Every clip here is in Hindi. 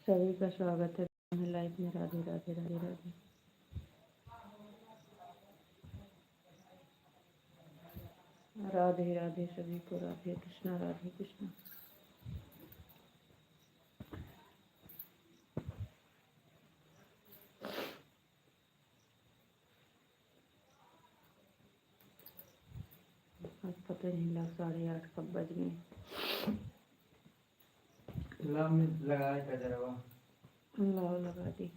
सभी का स्वागत है लाइफ में। राधे राधे राधे राधे। राधे राधे सभी को। राधे कृष्णा राधे कृष्णा। आज पता नहीं लग 8:30 कब बज गए। लगा दी।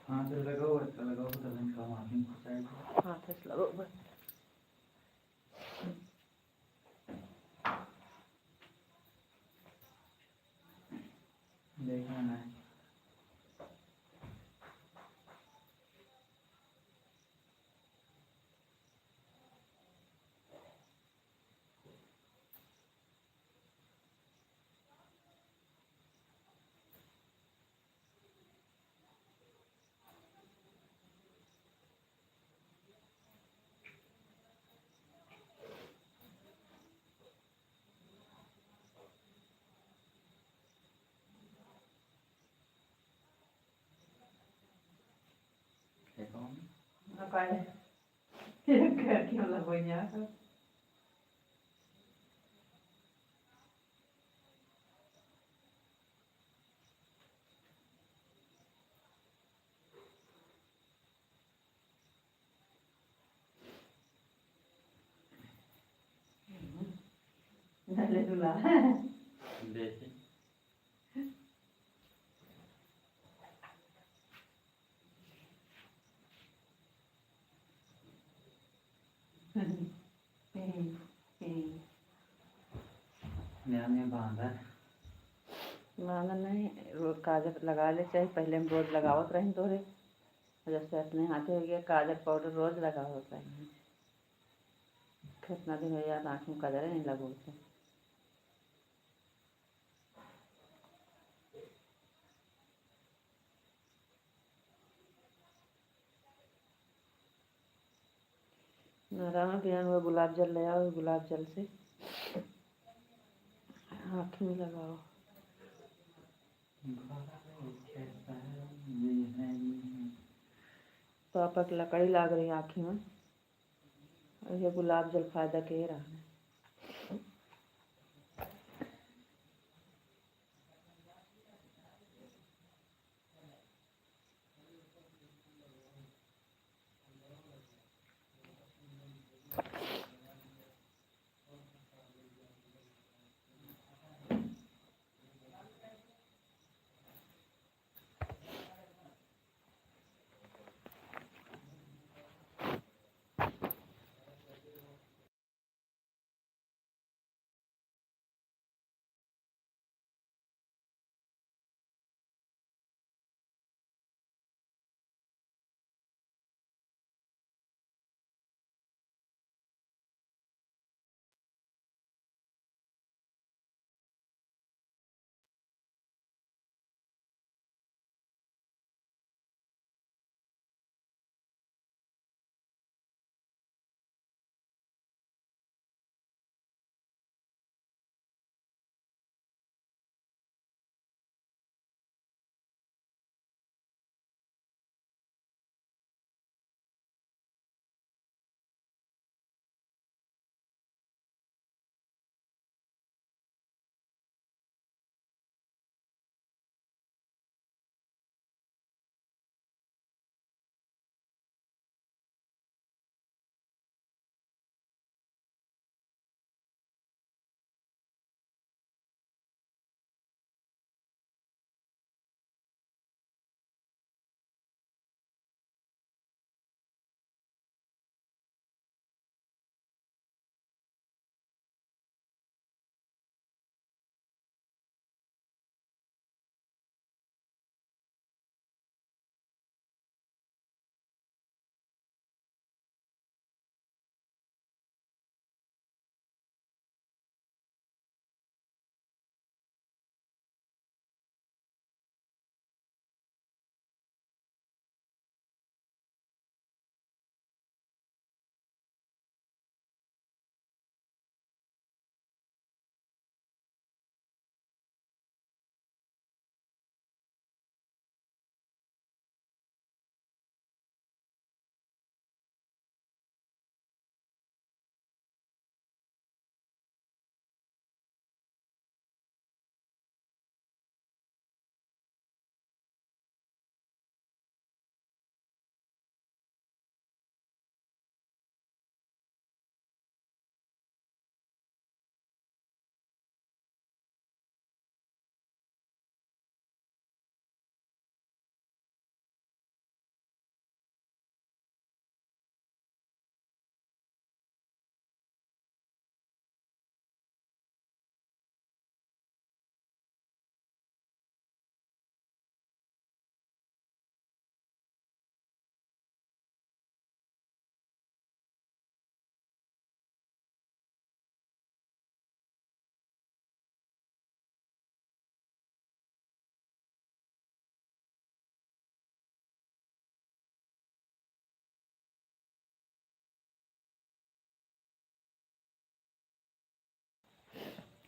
हाँ तो लगाओ, अच्छा लगाओ तो then काम आगे खुशाई। हाँ तो लगाओ बस। देखना ना। देखो apa ya क्यों लगवाइया ले दूला देखिए बांधा नहीं रोज काजल लगा ले चाहे पहले हम रोज लगावत रही तोरे जैसे अपने हाथे हो गया काजल पाउडर रोज लगावत रही। कितना दिन हो याद आँख में काजल नहीं लगो थे। नारायण बिहान वो गुलाब जल ले आओ। गुलाब जल से आँख में लगाओ। पापा की लकड़ी लाग रही आँखी में और ये गुलाब जल फायदा के रहा है।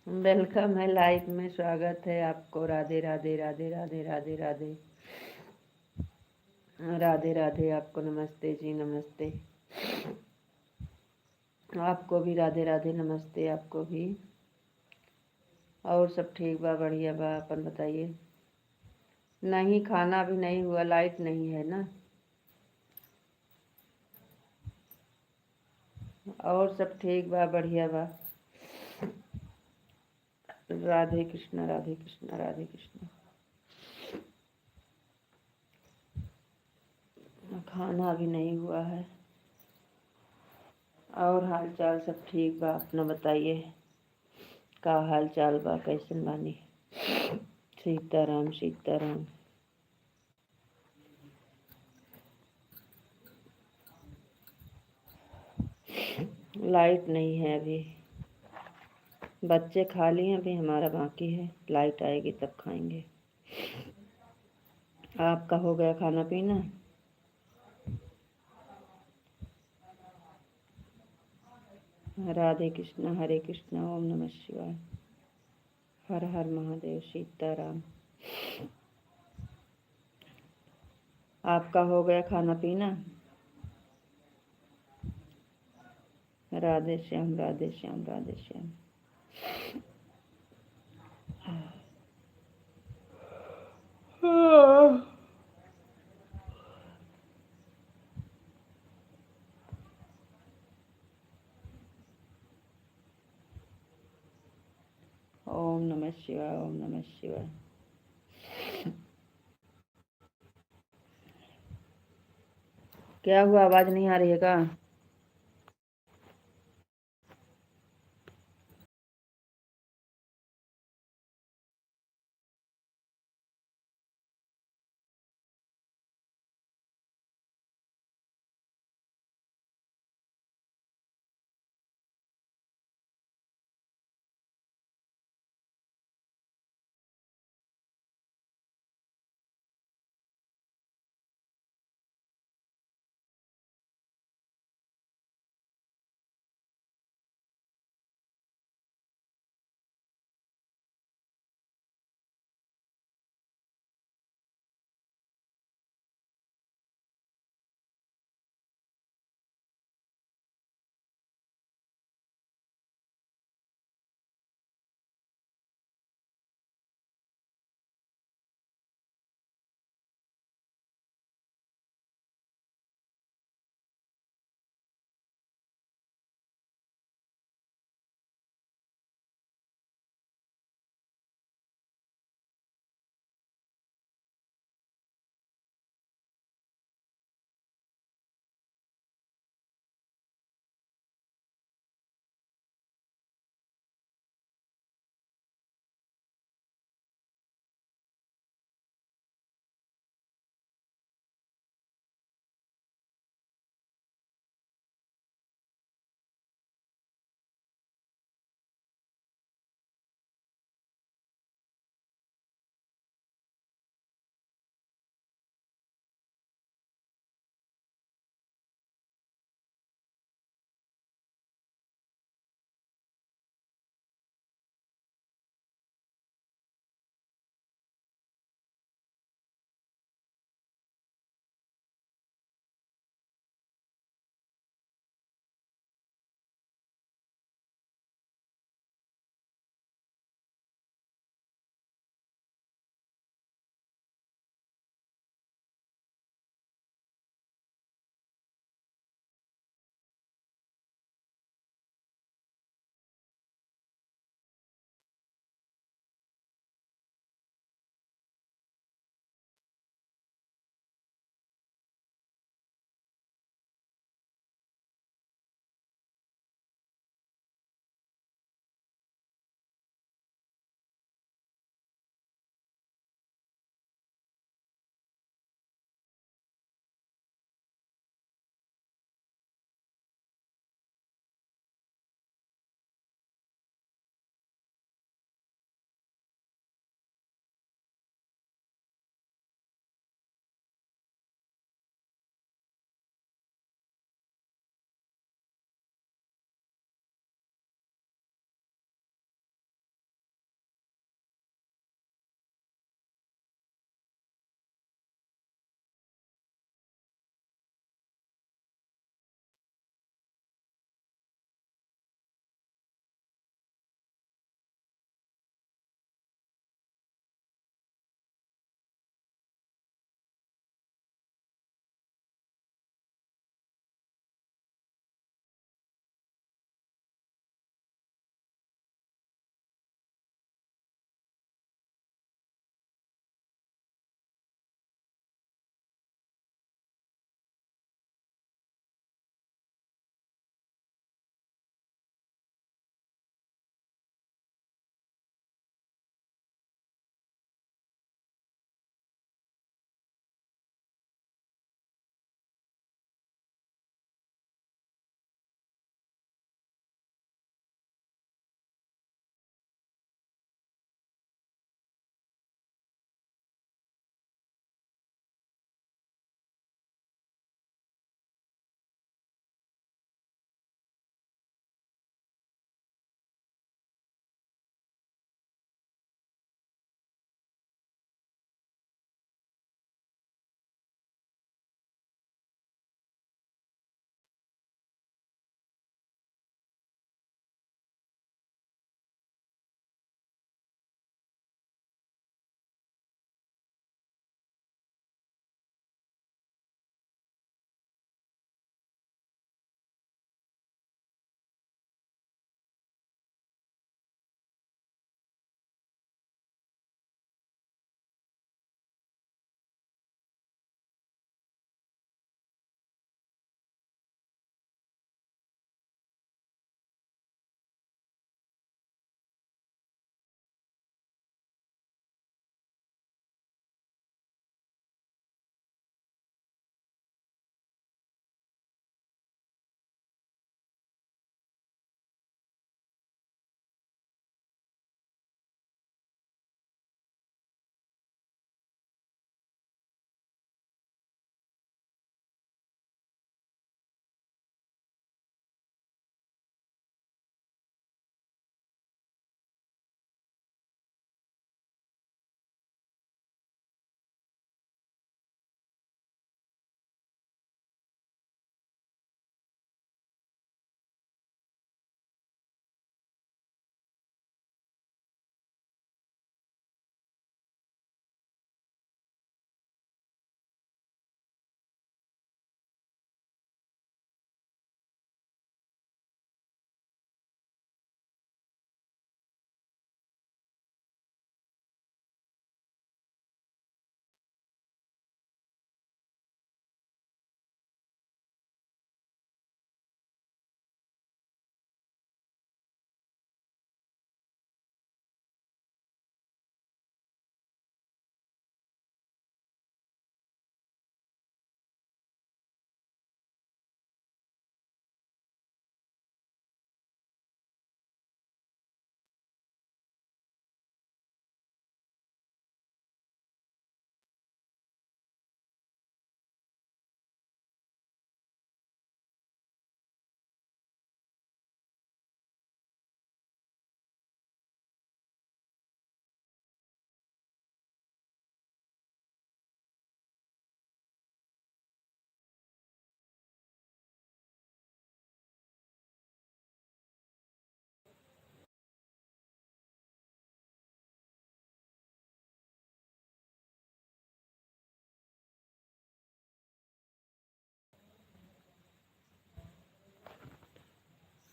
वेलकम है, लाइव में स्वागत है आपको। राधे राधे राधे राधे राधे राधे राधे राधे। आपको नमस्ते जी, नमस्ते। आपको भी राधे राधे, नमस्ते आपको भी। और सब ठीक बा, बढ़िया बा, अपन बताइए। नहीं, खाना भी नहीं हुआ, लाइट नहीं है ना। और सब ठीक बा, बढ़िया बा। राधे कृष्णा, राधे कृष्णा, राधे कृष्णा। खाना भी नहीं हुआ है। और हाल चाल सब ठीक बा, अपना बताइए। का हाल चाल बा, कैसन बानी? सीताराम सीताराम। लाइट नहीं है अभी। बच्चे खा लिए, अभी हमारा बाकी है। लाइट आएगी तब खाएंगे। आपका हो गया खाना पीना? राधे कृष्णा, हरे कृष्णा, ओम नमः शिवाय, हर हर महादेव, सीताराम। आपका हो गया खाना पीना? राधे श्याम, राधे श्याम, राधे श्याम। ओम नमः शिवाय, ओम नमः शिवाय। क्या हुआ, आवाज नहीं आ रही है का?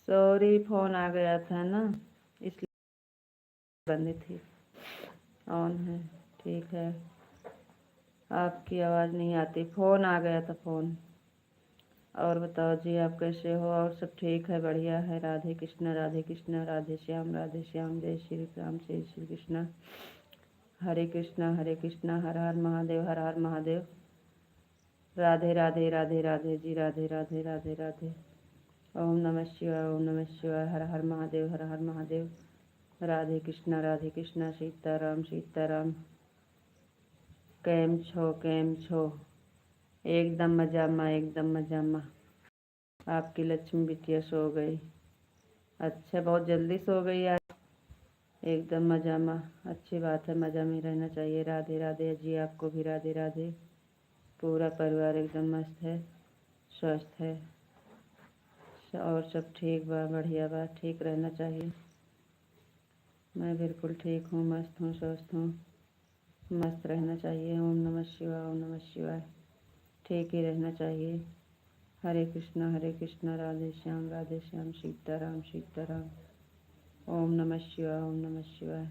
सॉरी, फ़ोन आ गया था ना, इसलिए बंद थी। ऑन है, ठीक है। आपकी आवाज़ नहीं आती, फ़ोन आ गया था फ़ोन। और बताओ जी, आप कैसे हो? और सब ठीक है, बढ़िया है। राधे कृष्णा, राधे कृष्णा, राधे श्याम, राधे श्याम। जय श्री राम, जय श्री कृष्णा। हरे कृष्णा, हरे कृष्णा, हर हर महादेव, हर हर महादेव। राधे राधे, राधे राधे जी, राधे राधे, राधे राधे। ओम नमः शिवाय, ओम नमः शिवाय। हर हर महादेव, हर हर महादेव। राधे कृष्णा, राधे कृष्णा, सीताराम, सीताराम। केम छो, केम छो? एकदम मजामा, एकदम मजामा। आपकी लक्ष्मी बिटिया सो गई? अच्छा, बहुत जल्दी सो गई आज। एकदम मजामा, अच्छी बात है, मज़ा में रहना चाहिए। राधे राधे जी, आपको भी राधे राधे। पूरा परिवार एकदम मस्त है, स्वस्थ है, और सब ठीक बा, बढ़िया बा, ठीक रहना चाहिए। मैं बिल्कुल ठीक हूँ, मस्त हूँ, स्वस्थ हूँ, मस्त रहना चाहिए। ओम नमः शिवाय, ओम नमः शिवाय। ठीक ही रहना चाहिए। हरे कृष्णा, राधे श्याम, सीताराम, सीताराम। ओम नमः शिवाय, ओम नमः शिवाय।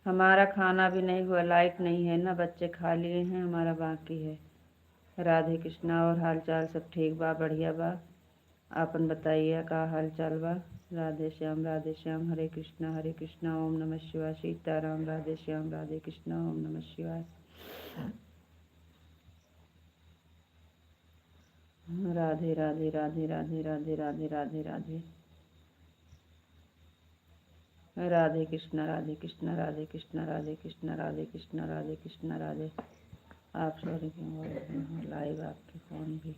हमारा खाना भी नहीं हुआ, लाइट नहीं है ना, बच्चे खा लिए हैं, हमारा बाकी है। राधे कृष्णा। और हाल चाल सब ठीक बा, बढ़िया बा। आपन बताइए का हाल चाल बा? राधे श्याम, हरे कृष्णा, ओम नमः शिवाय, सीताराम, राधे श्याम, राधे कृष्णा, ओम नमः शिवाय। राधे राधे, राधे राधे, राधे राधे, राधे राधे। राधे कृष्णा, राधे कृष्णा, राधे कृष्णा, राधे कृष्णा, राधे कृष्णा, राधे कृष्णा, राधे। आप सॉरी क्यों बोल रहे हो? लाइव आपके फ़ोन भी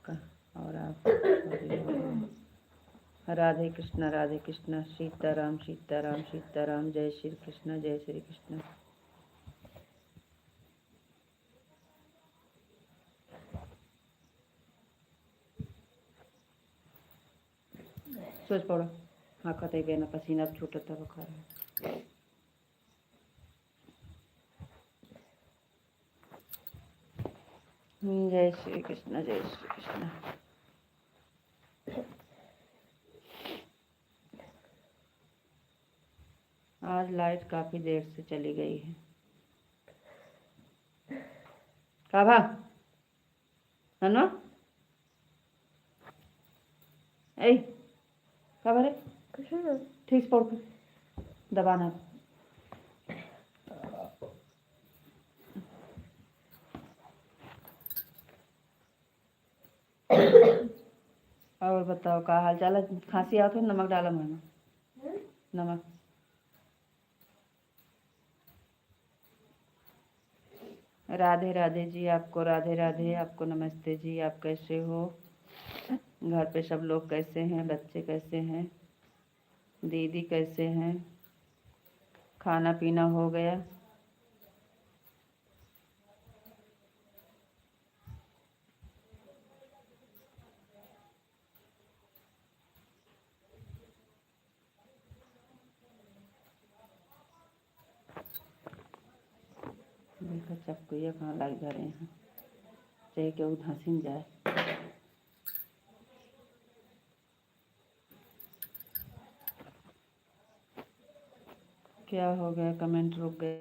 का, और आप सॉरी बोल रहे हो। राधे कृष्णा, सीताराम, सीताराम, सीताराम। जय श्री कृष्ण, जय श्री कृष्ण। सोच पड़ो, हाँ कतई बेना पसीना छूटता बुखार। जय श्री कृष्ण, जय श्री कृष्ण। आज लाइट काफ़ी देर से चली गई है। काभा हनो ए काभा रे, ठीक से पढ़ के दबाना। और बताओ का हाल चाल है? खांसी आओ तो नमक डाला मैंने, नमक। राधे राधे जी, आपको राधे राधे, आपको नमस्ते जी। आप कैसे हो? घर पे सब लोग कैसे हैं? बच्चे कैसे हैं? दीदी कैसे हैं? खाना पीना हो गया? देखो चक्कुया कहाँ लग जा रहे हैं, चाहे केहू धंसिन जाए। क्या हो गया? कमेंट रुक गए।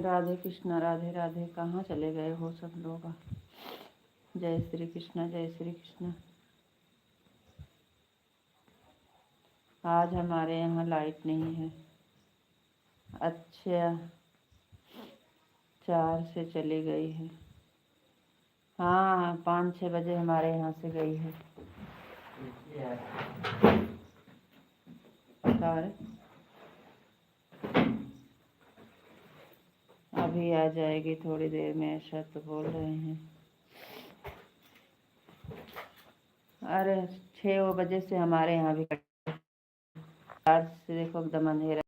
राधे कृष्णा राधे राधे। कहाँ चले गए हो सब लोग? जय श्री कृष्णा जय श्री कृष्णा। आज हमारे यहाँ लाइट नहीं है। अच्छा, 4 से चली गई है। हाँ, 5-6 बजे हमारे यहाँ से गई है। और अभी आ जाएगी थोड़ी देर में, ऐसा तो बोल रहे हैं। अरे 6 बजे से हमारे यहाँ भी 4 से देखो एकदम अंधेरा।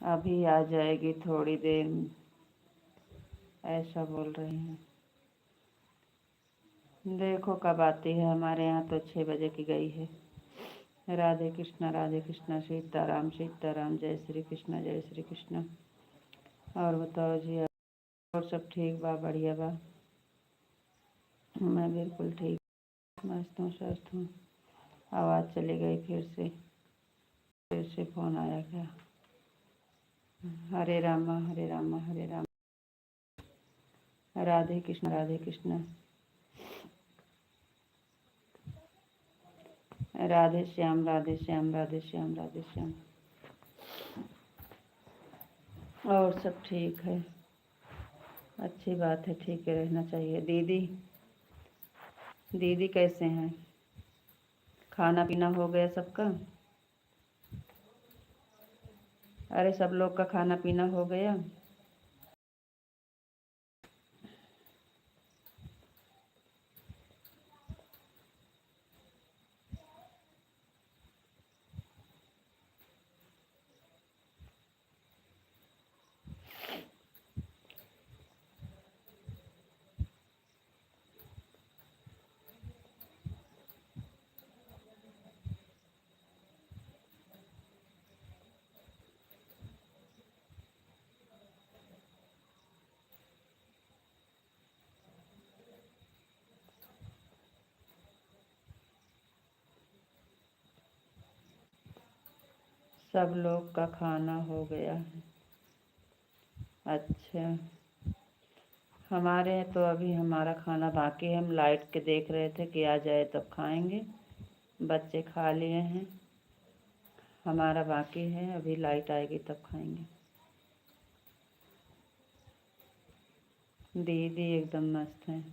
अभी आ जाएगी थोड़ी देर में, ऐसा बोल रहे हैं। देखो कब आती है। हमारे यहाँ तो 6 बजे की गई है। राधे कृष्णा सीताराम सीताराम। जय श्री कृष्णा जय श्री कृष्णा। और बताओ जी, और सब ठीक बा? बढ़िया बा? मैं बिल्कुल ठीक, मस्त हूँ, स्वस्थ हूँ। आवाज़ चली गई फिर से फ़ोन आया क्या? हरे रामा हरे रामा हरे रामा। राधे कृष्णा राधे कृष्णा। राधे श्याम राधे श्याम राधे श्याम राधे श्याम। और सब ठीक है, अच्छी बात है, ठीक है, रहना चाहिए। दीदी कैसे हैं? खाना पीना हो गया सबका? अरे सब लोग का खाना पीना हो गया? सब लोग का खाना हो गया है। अच्छा, हमारे तो अभी हमारा खाना बाकी है। हम लाइट के देख रहे थे कि आ जाए तब खाएंगे। बच्चे खा लिए हैं, हमारा बाकी है। अभी लाइट आएगी तब खाएंगे। दीदी एकदम मस्त है।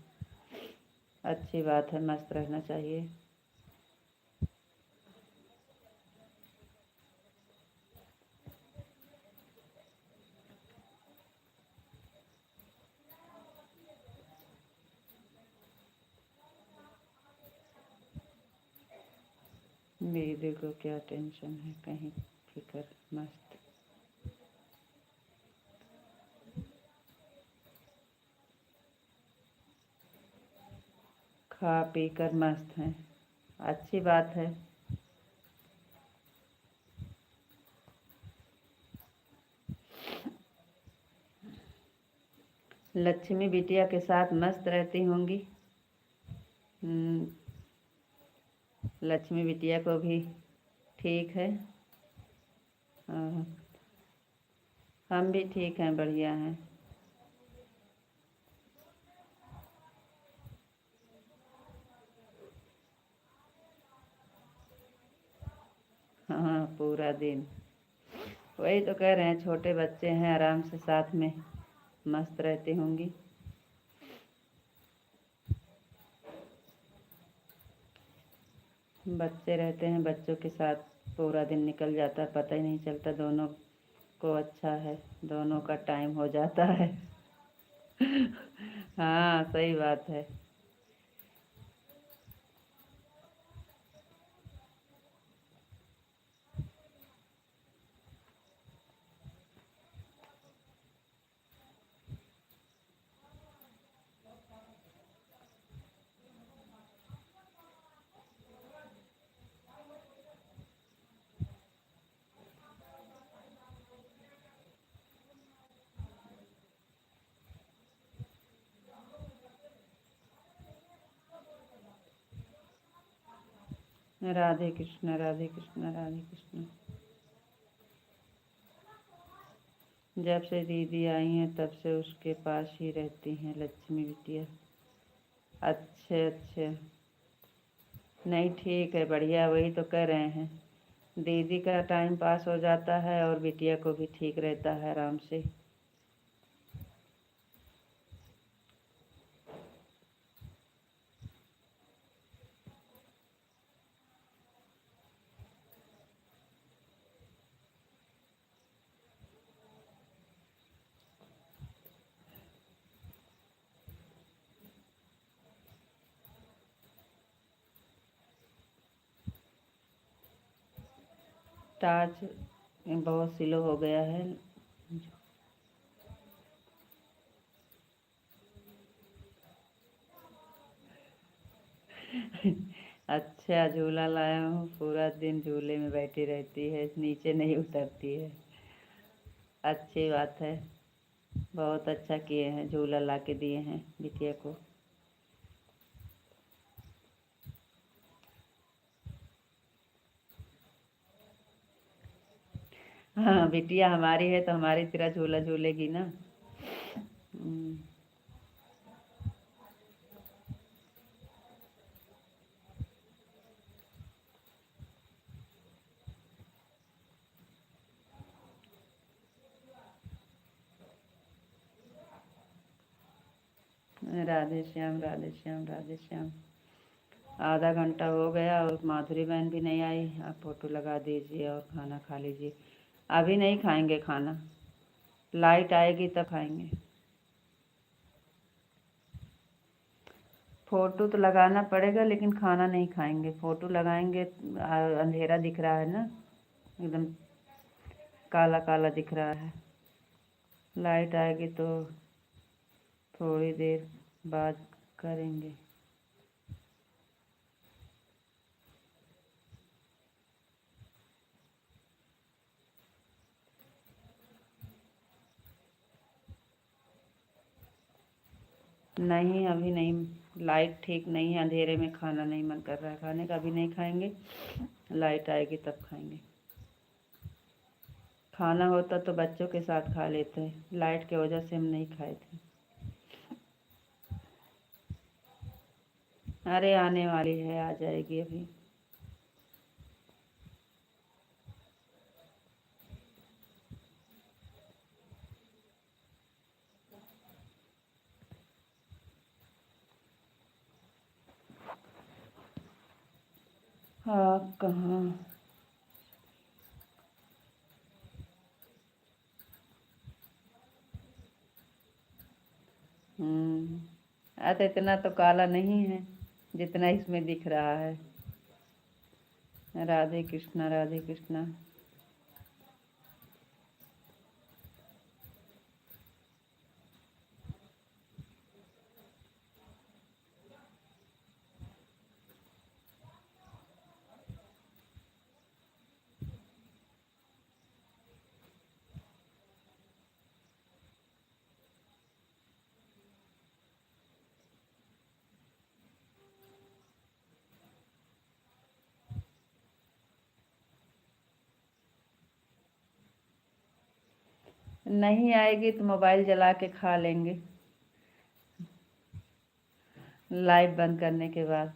अच्छी बात है, मस्त रहना चाहिए। दीदी को क्या टेंशन है, कहीं फिक्र, मस्त। खा पी कर मस्त हैं, अच्छी बात है। लक्ष्मी बिटिया के साथ मस्त रहती होंगी। लक्ष्मी बिटिया को भी ठीक है। हाँ, हम भी ठीक हैं, बढ़िया हैं। हाँ पूरा दिन। वही तो कह रहे हैं, छोटे बच्चे हैं, आराम से साथ में मस्त रहती होंगी। बच्चे रहते हैं, बच्चों के साथ पूरा दिन निकल जाता है, पता ही नहीं चलता। दोनों को अच्छा है, दोनों का टाइम हो जाता है। हाँ सही बात है। राधे कृष्ण राधे कृष्ण राधे कृष्ण। जब से दीदी आई हैं तब से उसके पास ही रहती हैं लक्ष्मी बिटिया। अच्छे अच्छे। नहीं ठीक है, बढ़िया, वही तो कह रहे हैं। दीदी का टाइम पास हो जाता है और बिटिया को भी ठीक रहता है आराम से। टार्च बहुत स्लो हो गया है। अच्छा झूला लाया हूँ, पूरा दिन झूले में बैठी रहती है, नीचे नहीं उतरती है। अच्छी बात है, बहुत अच्छा किए हैं, झूला ला के दिए हैं बिटिया को। हाँ बिटिया हमारी है तो हमारी तरह झूला झूलेगी ना। हम्म, राधे श्याम राधे श्याम राधे श्याम। आधा घंटा हो गया और माधुरी बहन भी नहीं आई। आप फोटो लगा दीजिए और खाना खा लीजिए। अभी नहीं खाएंगे खाना, लाइट आएगी तब खाएंगे। फोटो तो लगाना पड़ेगा लेकिन खाना नहीं खाएंगे। फोटो लगाएंगे, अंधेरा दिख रहा है ना, एकदम काला काला दिख रहा है। लाइट आएगी तो थोड़ी देर बाद करेंगे। नहीं अभी नहीं, लाइट ठीक नहीं है, अंधेरे में खाना नहीं मन कर रहा है खाने का, अभी नहीं खाएंगे, लाइट आएगी तब खाएंगे। खाना होता तो बच्चों के साथ खा लेते, लाइट की वजह से हम नहीं खाए थे। अरे आने वाली है, आ जाएगी अभी। हाँ कहाँ। तो इतना तो काला नहीं है जितना इसमें दिख रहा है। राधे कृष्णा राधे कृष्णा। नहीं आएगी तो मोबाइल जला के खा लेंगे, लाइट बंद करने के बाद।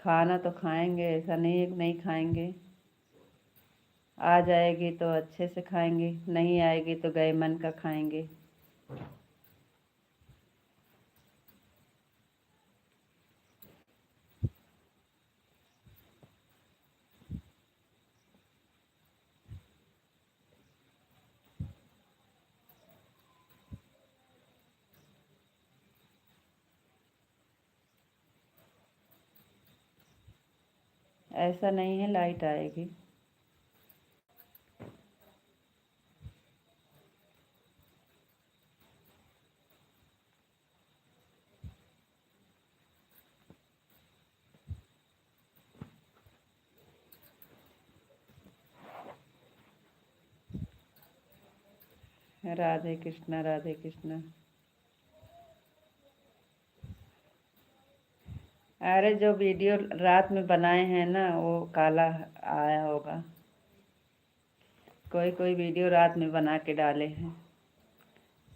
खाना तो खाएंगे, ऐसा नहीं है कि नहीं खाएंगे। आ जाएगी तो अच्छे से खाएंगे, नहीं आएगी तो गए मन का खाएंगे। ऐसा नहीं है, लाइट आएगी। राधे कृष्णा, राधे कृष्णा। अरे जो वीडियो रात में बनाए हैं ना, वो काला आया होगा। कोई कोई वीडियो रात में बना के डाले हैं।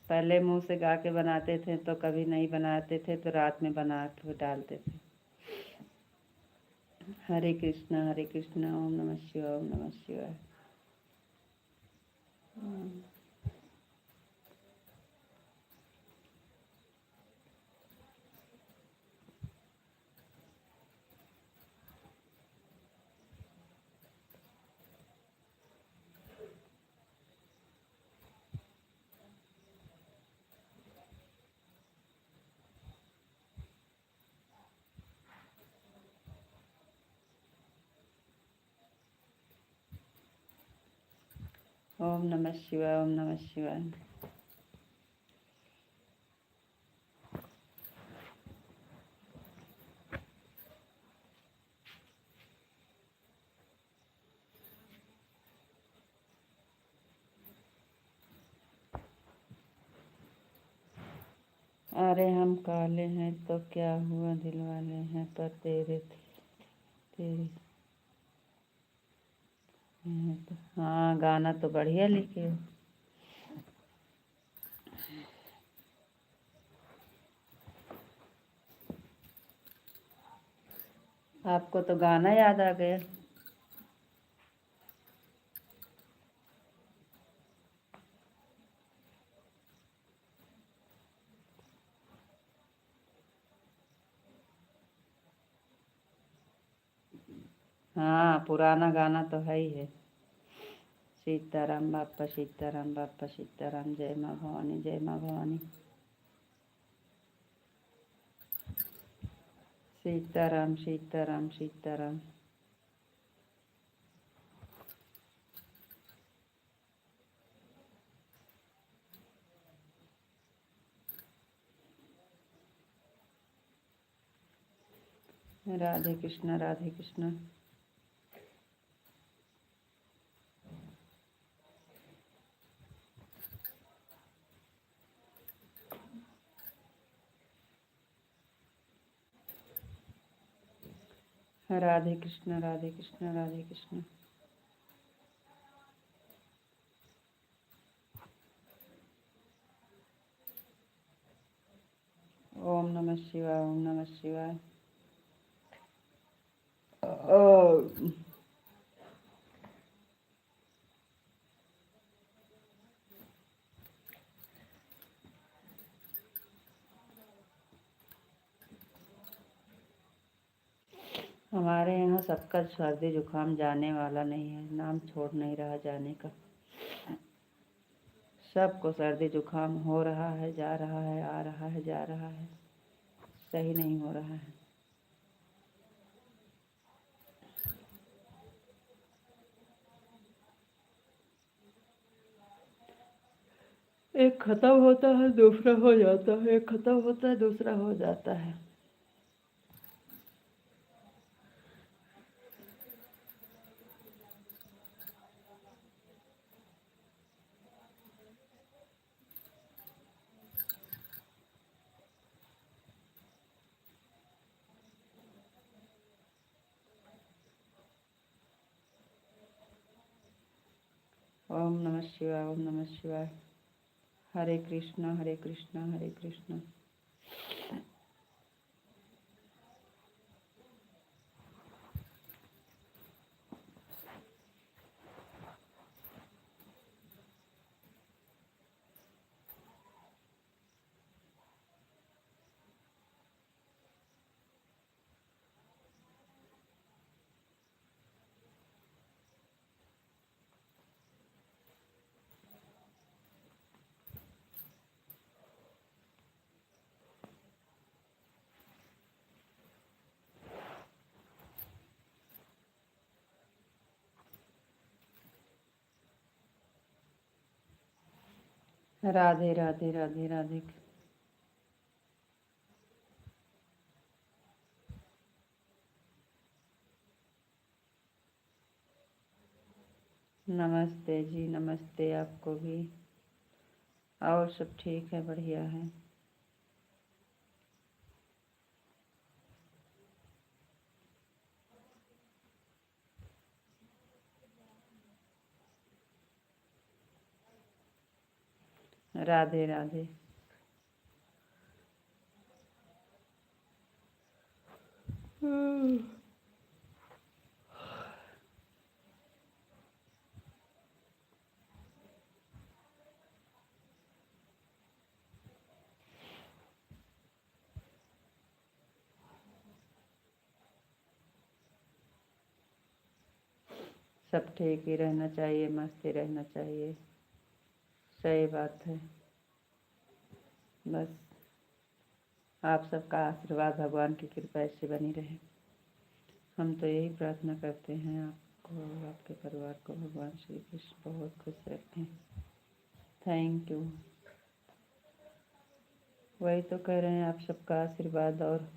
पहले मुंह से गा के बनाते थे तो कभी नहीं बनाते थे, तो रात में बना के डालते थे। हरे कृष्णा, ओम नमः शिवाय, ओम नमः शिवाय। ओम नमः शिवाय, ओम नमः शिवाय। अरे हम काले हैं तो क्या हुआ, दिल वाले हैं पर तेरे तेरे हैं तो। हाँ, गाना तो बढ़िया लिखे हो। आपको तो गाना याद आ गया। हाँ, पुराना गाना तो है ही है। सीताराम बापा, सीताराम बापा, सीताराम, जय माँ भवानी, जय माँ भवानी। सीताराम, सीताराम, सीताराम। राधे कृष्णा, राधे कृष्णा। राधे कृष्णा, राधे कृष्णा, राधे कृष्णा। ओम नमः शिवाय, ओम नमः शिवाय। ओ, हमारे यहाँ सबका सर्दी जुकाम जाने वाला नहीं है, नाम छोड़ नहीं रहा जाने का। सबको सर्दी जुकाम हो रहा है, जा रहा है, आ रहा है, जा रहा है, सही नहीं हो रहा है। एक खत्म होता है दूसरा हो जाता है, एक खत्म होता है दूसरा हो जाता है। ओम नमः शिवाय, ओम नमः शिवाय। हरे कृष्णा, हरे कृष्णा, हरे कृष्णा। राधे राधे राधे राधे। नमस्ते जी, नमस्ते आपको भी। और सब ठीक है, बढ़िया है। राधे राधे। सब ठीक ही रहना चाहिए, मस्त ही रहना चाहिए। सही बात है। बस आप सबका आशीर्वाद, भगवान की कृपा ऐसी बनी रहे। हम तो यही प्रार्थना करते हैं, आपको और आपके परिवार को भगवान श्री कृष्ण बहुत खुश रखें। Thank you. वही तो कह रहे हैं, आप सबका आशीर्वाद और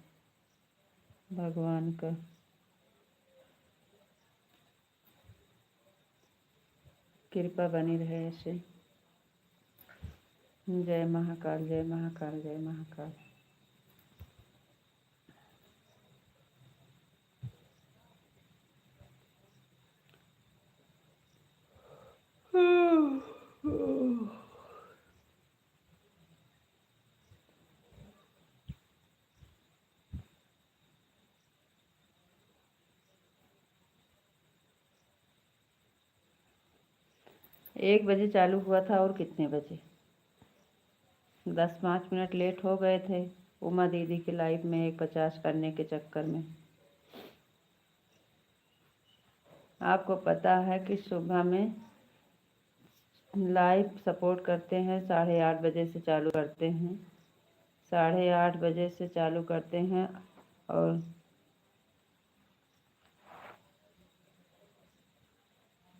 भगवान का कृपा बनी रहे ऐसे। जय महाकाल, जय महाकाल, जय महाकाल। एक बजे चालू हुआ था और कितने बजे 10-5 मिनट लेट हो गए थे उमा दीदी के लाइव में 150 करने के चक्कर में। आपको पता है कि सुबह में लाइव सपोर्ट करते हैं, 8:30 बजे से चालू करते हैं, 8:30 बजे से चालू करते हैं और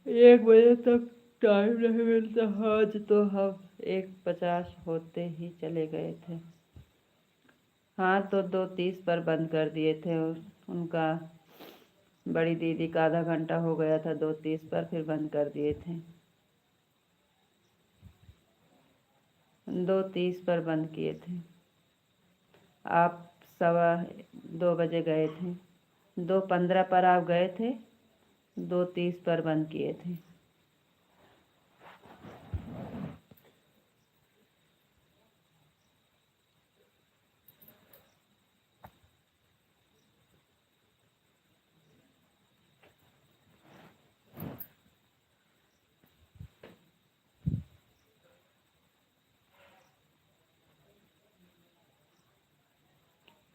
1 बजे तक टाइम नहीं मिलता। आज तो हम 1:50 होते ही चले गए थे। हाँ, तो 2:30 पर बंद कर दिए थे। उनका बड़ी दीदी का आधा घंटा हो गया था 2:30 पर, फिर बंद कर दिए थे। 2:30 पर बंद किए थे। आप 2:15 गए थे, 2:15 पर आप गए थे, 2:30 पर बंद किए थे।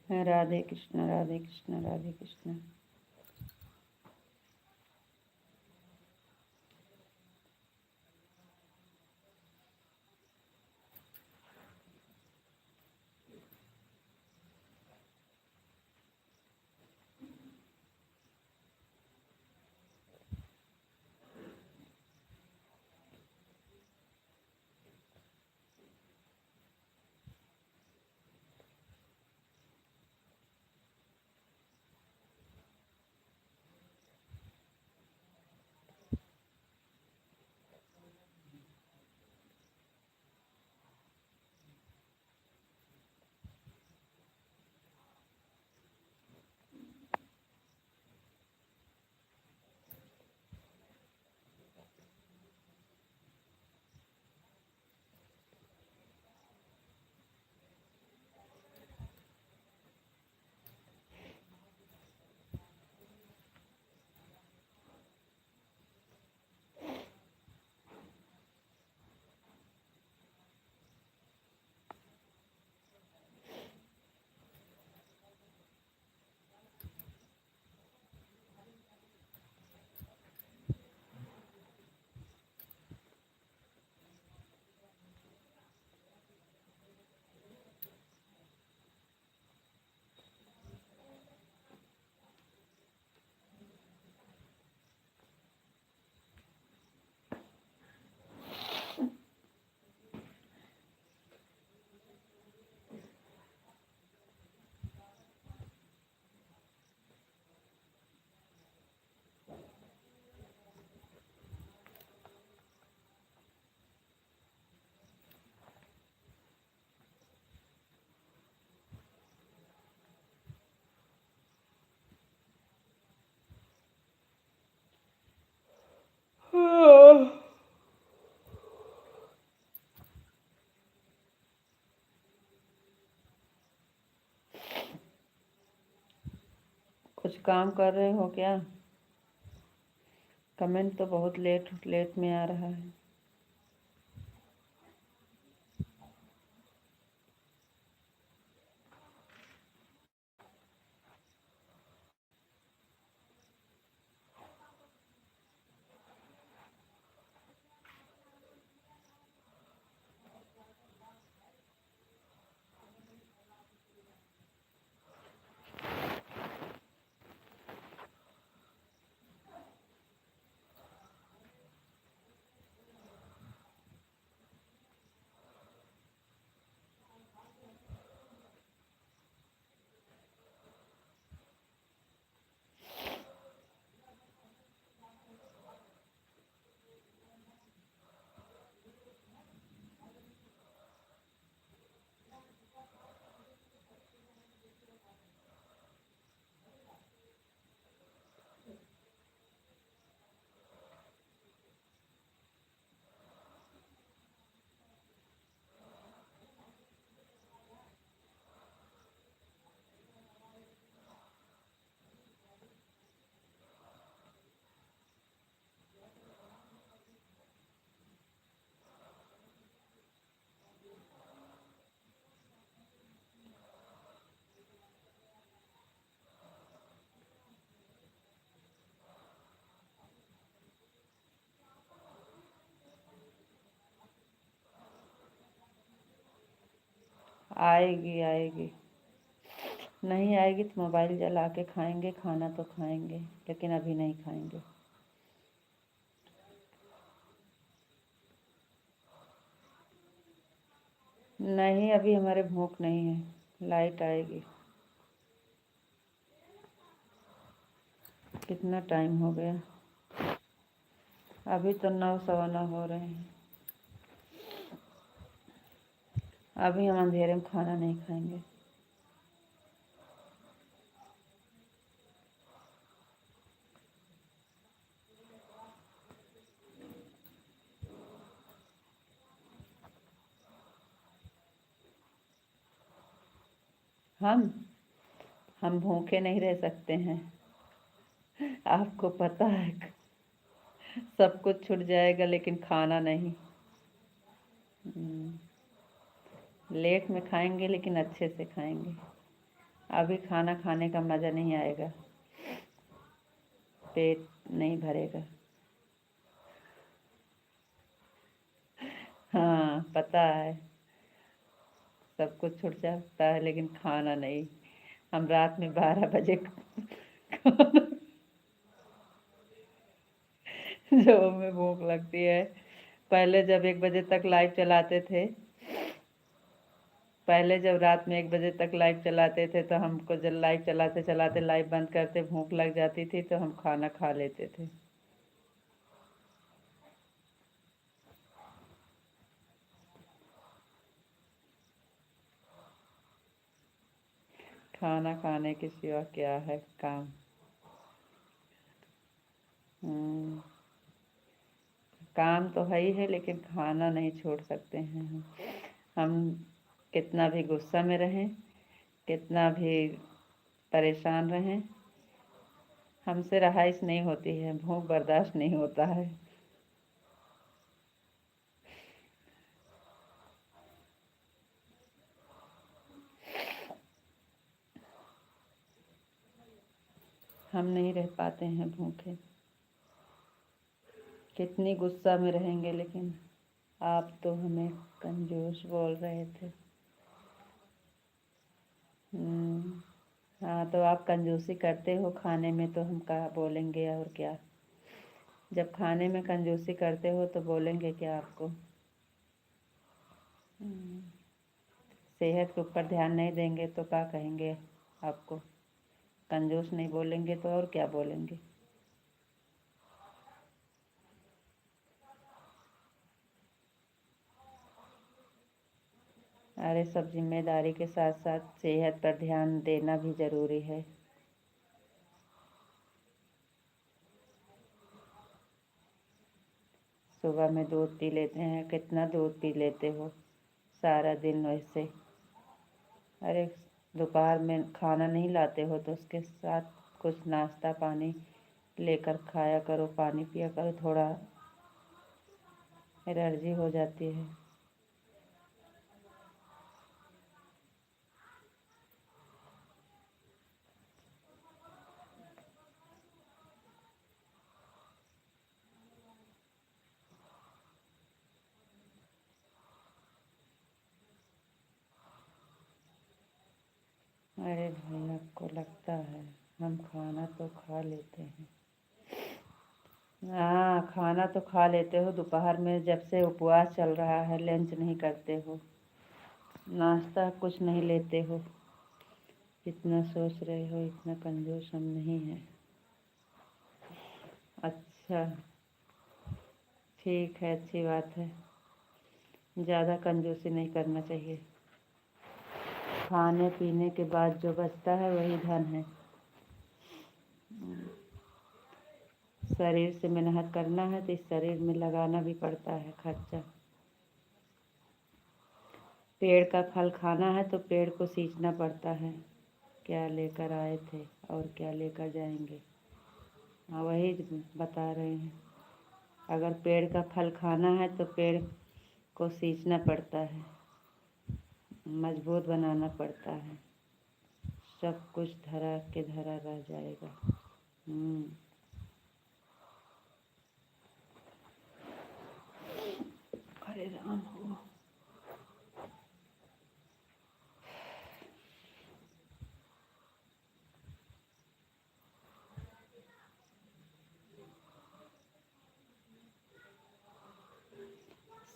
राधे कृष्ण, राधे कृष्ण, राधे कृष्ण। काम कर रहे हो क्या? कमेंट तो बहुत लेट लेट में आ रहा है। आएगी आएगी। नहीं आएगी तो मोबाइल जला के खाएंगे, खाना तो खाएंगे लेकिन अभी नहीं खाएंगे। नहीं, अभी हमारे भूख नहीं है, लाइट आएगी। कितना टाइम हो गया? अभी तो 9 सवा 9 हो रहे हैं। अभी हम अंधेरे में खाना नहीं खाएंगे। हम हम भूखे नहीं रह सकते हैं, आपको पता है। सब कुछ छूट जाएगा लेकिन खाना नहीं। लेट में खाएंगे लेकिन अच्छे से खाएंगे। अभी खाना खाने का मज़ा नहीं आएगा, पेट नहीं भरेगा। हाँ पता है, सब कुछ छूट जाता है लेकिन खाना नहीं। हम रात में 12 बजे जब हमें भूख लगती है। पहले जब 1 बजे तक लाइव चलाते थे, पहले जब रात में 1 बजे तक लाइव चलाते थे तो हमको जब लाइव चलाते चलाते लाइव बंद करते भूख लग जाती थी तो हम खाना खा लेते थे। खाना खाने के सिवा क्या है काम। हम्म, काम तो है ही है लेकिन खाना नहीं छोड़ सकते हैं हम कितना भी गुस्सा में रहें, कितना भी परेशान रहें, हमसे रहाइश नहीं होती है, भूख बर्दाश्त नहीं होता है। हम नहीं रह पाते हैं भूखे, कितनी गुस्सा में रहेंगे लेकिन। आप तो हमें कंजूस बोल रहे थे। हाँ तो आप कंजूसी करते हो खाने में तो हम क्या बोलेंगे और क्या। जब खाने में कंजूसी करते हो तो बोलेंगे क्या आपको। सेहत के ऊपर ध्यान नहीं देंगे तो क्या कहेंगे आपको। कंजूस नहीं बोलेंगे तो और क्या बोलेंगे। अरे सब जिम्मेदारी के साथ साथ सेहत पर ध्यान देना भी ज़रूरी है। सुबह में दूध पी लेते हैं, कितना दूध पी लेते हो सारा दिन वैसे। अरे दोपहर में खाना नहीं लाते हो तो उसके साथ कुछ नाश्ता पानी लेकर खाया करो, पानी पिया करो, थोड़ा एनर्जी हो जाती है। अरे भाई, आपको लगता है हम खाना तो खा लेते हैं। हाँ, खाना तो खा लेते हो, दोपहर में जब से उपवास चल रहा है लंच नहीं करते हो, नाश्ता कुछ नहीं लेते हो। इतना सोच रहे हो, इतना कंजूस हम नहीं हैं। अच्छा, ठीक है, अच्छी बात है। ज़्यादा कंजूसी नहीं करना चाहिए। खाने पीने के बाद जो बचता है वही धन है। शरीर से मेहनत करना है तो इस शरीर में लगाना भी पड़ता है खर्चा। पेड़ का फल खाना है तो पेड़ को सींचना पड़ता है, क्या लेकर आए थे और क्या लेकर जाएंगे। हाँ, वही बता रहे हैं। अगर पेड़ का फल खाना है तो पेड़ को सींचना पड़ता है, मजबूत बनाना पड़ता है, सब कुछ धरा के धरा रह जाएगा। हरे राम हो।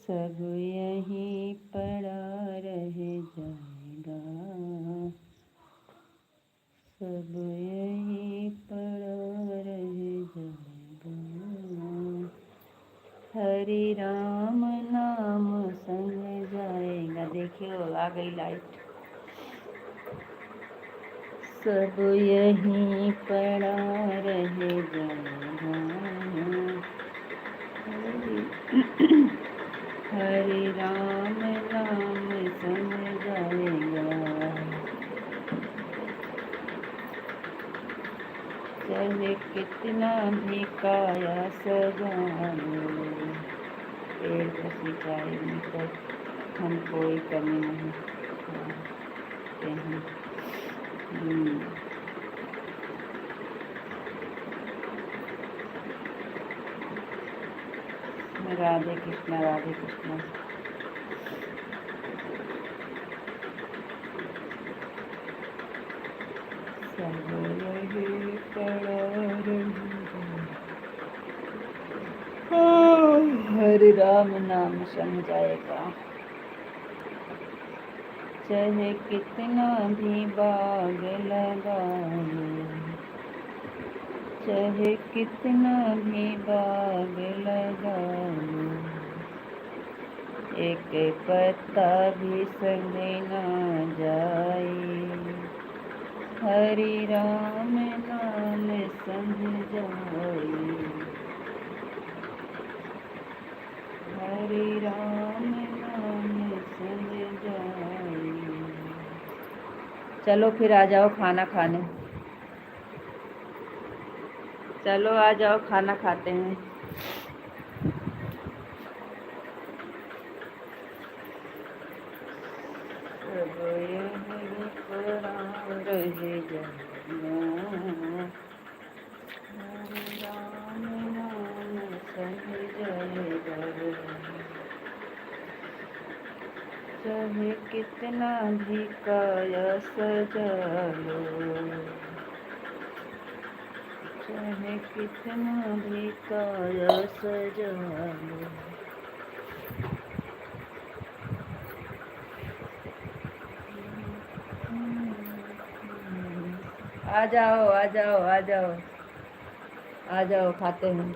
सब यहीं पड़ा रह जाएगा, सब यहीं पड़ा रह जाएगा। हरि राम नाम संग जाएगा। देखियो, आ गई लाइट। सब यहीं पड़ा रह जाएगा, हरि राम नाम संग जाएगा। चाहे कितना भी काया सजा लो, पेड़ को सिंचाई में तो हम कोई कमी नहीं करते हैं। राधे कृष्णा, राधे कृष्णा। सब यही पड़ा हरि राम नाम संग जाएगा। चाहे कितना भी बाग लगा लो, चाहे कितना भी बाग लगा लो, एक पत्ता भी संग ना जाए, हरि राम नाम संग जाए, हरि राम नाम संग जाए। चलो फिर आ जाओ खाना खाने, चलो आ जाओ खाना खाते हैं। सब यहीं पड़ा रह जाएगा, हरि राम नाम संग जाएगा। चाहे कितना भी काया सजा लो, चाहे कितना भी काया सजा लो, आ जाओ आ जाओ आ जाओ आ जाओ, खाते हैं।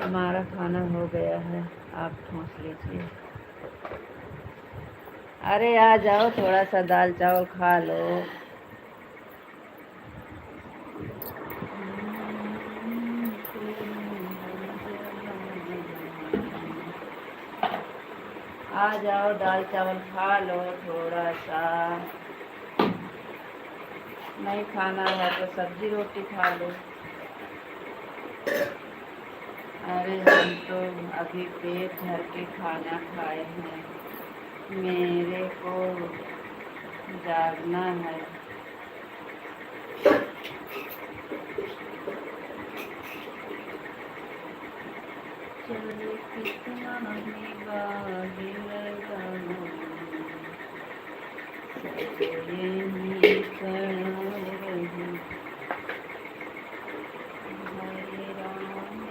हमारा खाना हो गया है, आप ठूस लीजिए। अरे आ जाओ, थोड़ा सा दाल चावल खा लो। आ जाओ, दाल चावल खा लो थोड़ा सा। नहीं खाना है तो सब्जी रोटी खा लो। अरे हम तो अभी पेट भर के खाना खाए हैं, मेरे को जागना है। चलो कितना ही बागी लगाऊं, यही खड़ा रहूं। हरे राम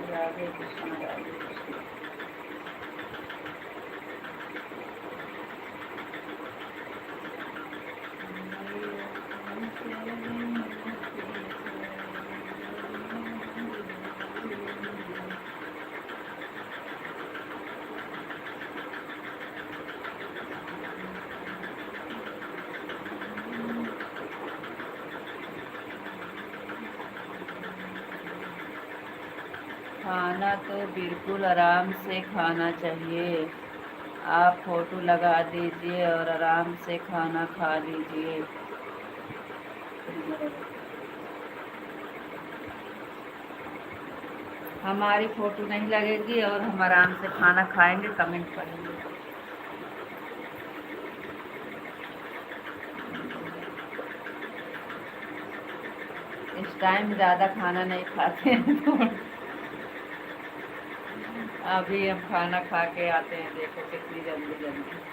राधे कृष्ण राधे कृष्ण। खाना तो बिल्कुल आराम से खाना चाहिए। आप फोटो लगा दीजिए और आराम से खाना खा लीजिए। हमारी फोटो नहीं लगेगी और हम आराम से खाना खाएंगे, कमेंट करेंगे। इस टाइम ज़्यादा खाना नहीं खाते हैं तो अभी हम खाना खा के आते हैं, देखो कितनी जल्दी जल्दी।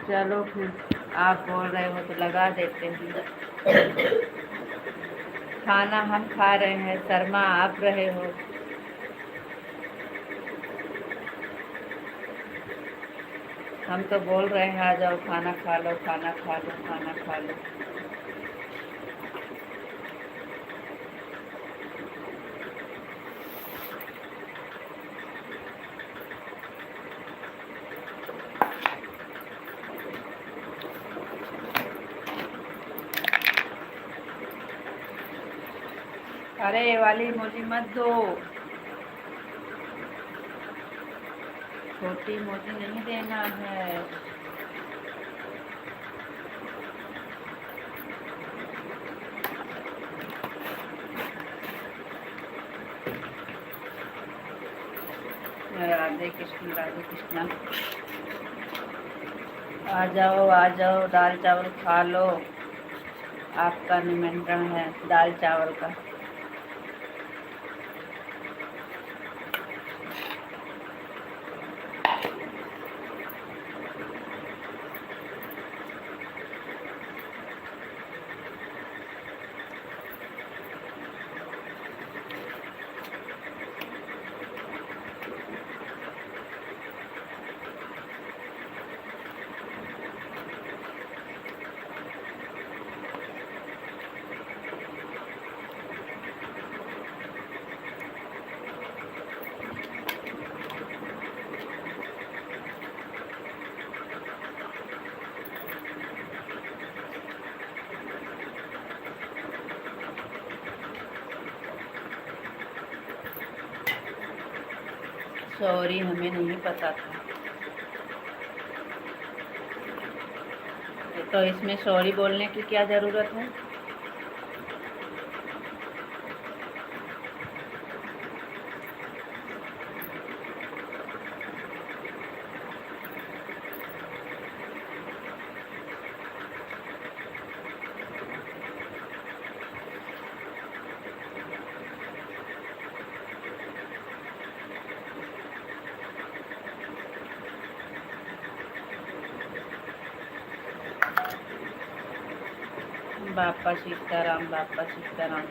चलो फिर, आप बोल रहे हो तो लगा देते हैं। खाना हम खा रहे हैं, शर्मा आप रहे हो। हम तो बोल रहे हैं आ जाओ खाना खा लो, खाना खा लो, खाना खा लो। अरे ये वाली इमोजी मत दो, छोटी इमोजी नहीं देना है। राधे कृष्ण राधे कृष्ण। आ जाओ दाल चावल खा लो, आपका निमंत्रण है दाल चावल का। सॉरी, हमें नहीं पता था। तो इसमें सॉरी बोलने की क्या ज़रूरत है? बापा सीताराम, बापा सीताराम।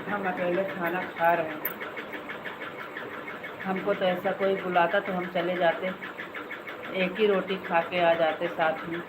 हम अकेले खाना खा रहे हैं। हमको तो ऐसा कोई बुलाता तो हम चले जाते, एक ही रोटी खा के आ जाते साथ में।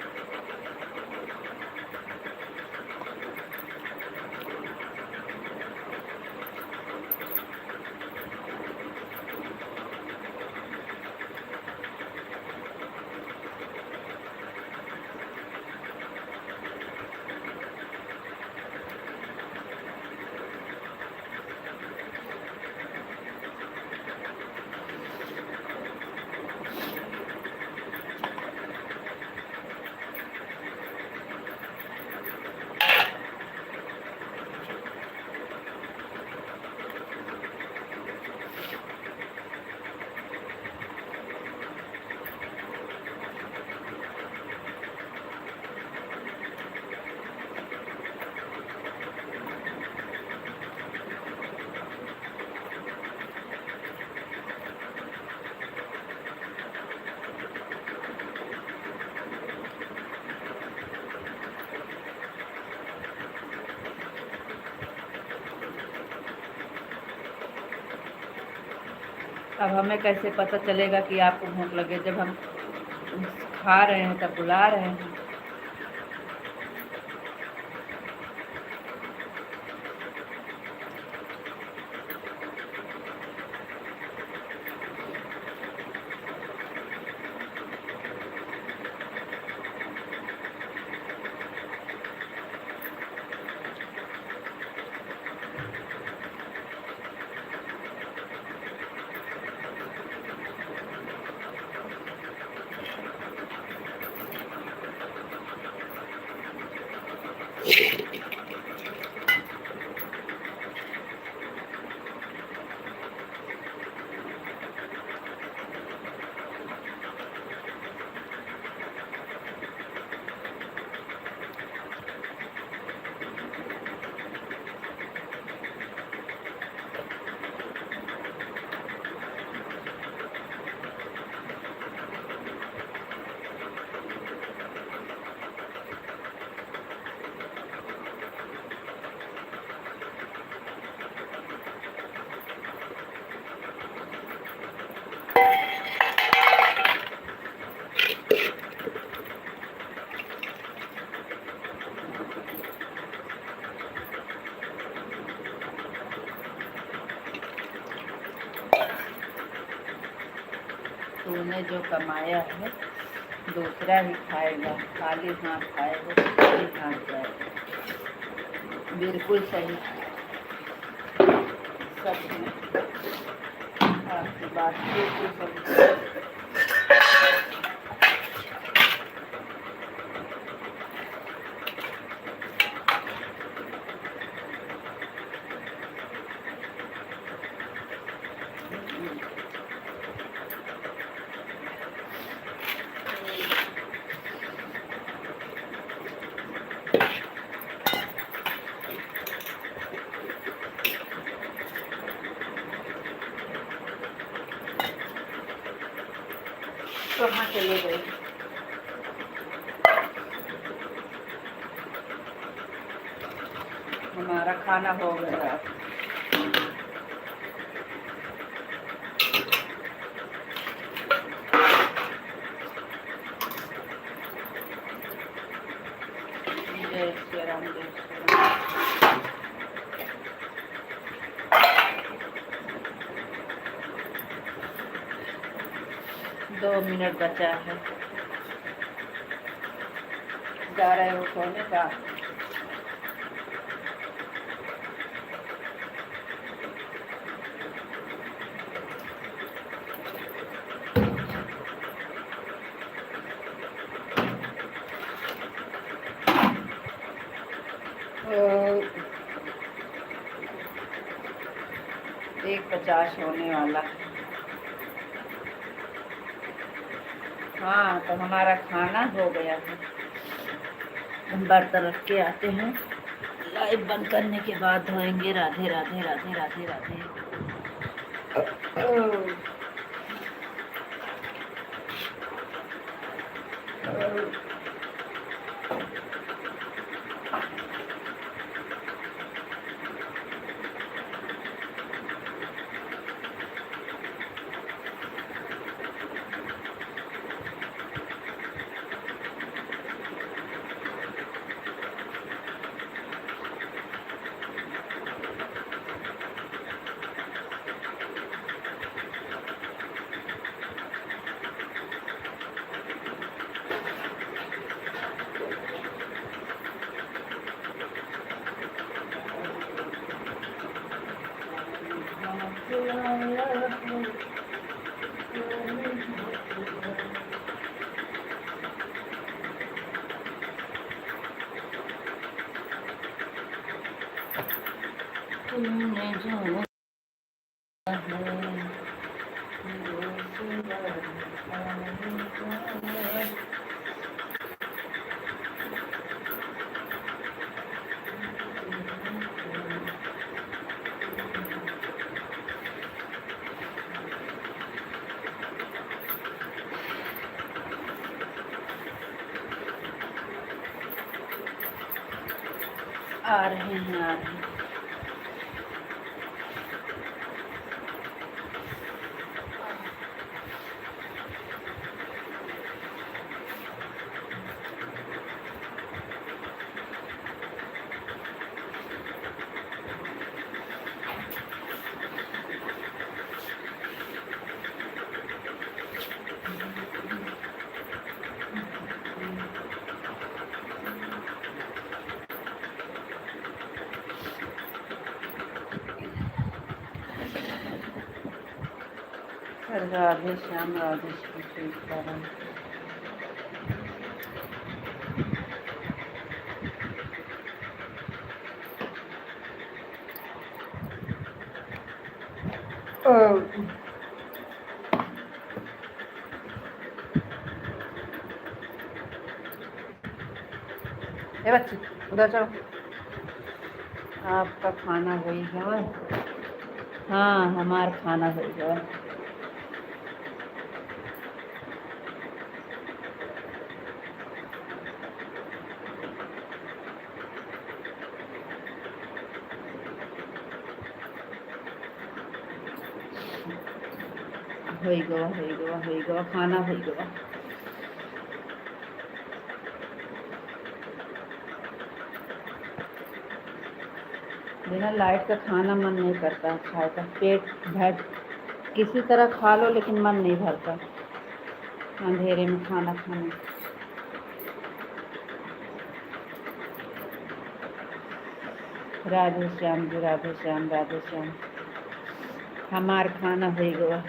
अब हमें कैसे पता चलेगा कि आपको भूख लगे, जब हम खा रहे हैं तब बुला रहे हैं। तूने जो कमाया है दूसरा ही खाएगा, खाली हाथ खाएगा तो खाली हाथ जाएगा। बिल्कुल सही, सच में आपकी बात बिल्कुल सही। कहाँ चले गए? हमारा खाना हो गया। जय श्री राम, जय श्री राम। 2 मिनट बचा है। जा रहे हो सोने का? तो 1:50 होने वाला। हाँ, तो हमारा खाना हो गया है। हम बर्तन रख के आते हैं, लाइव बंद करने के बाद धोएंगे। राधे राधे राधे राधे राधे। तुमने जो है वो सुंदर है। आ रहे हैं आ रहे हैं। राधे श्याम राधे श्याम सीताराम। ए बच्ची उधर जाओ, आपका खाना हो गया? हाँ हमारा खाना हो गया। हो गया खाना हो गया। बिना लाइट का खाना मन नहीं करता खाए का, पेट भर किसी तरह खा लो लेकिन मन नहीं भरता अंधेरे में खाना खाने। राधे श्याम जी राधे श्याम राधे श्याम। हमार खाना हो गया।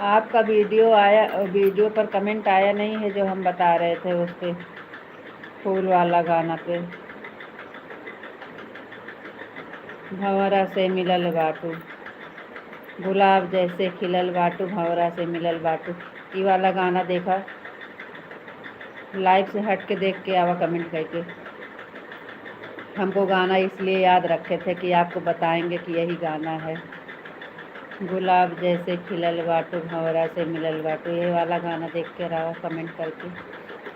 आपका वीडियो पर कमेंट आया नहीं है जो हम बता रहे थे उस पे, फूल वाला गाना पे। भंवरा से मिलल बाटू, गुलाब जैसे खिलल बाटू, भंवरा से मिलल बाटू, ये वाला गाना देखा? लाइव से हट के देख के आवा कमेंट करके। हमको गाना इसलिए याद रखे थे कि आपको बताएंगे कि यही गाना है। गुलाब जैसे खिलल बाटू, भंवरा से मिलल बाटू, ये वाला गाना देख के रहा कमेंट करके।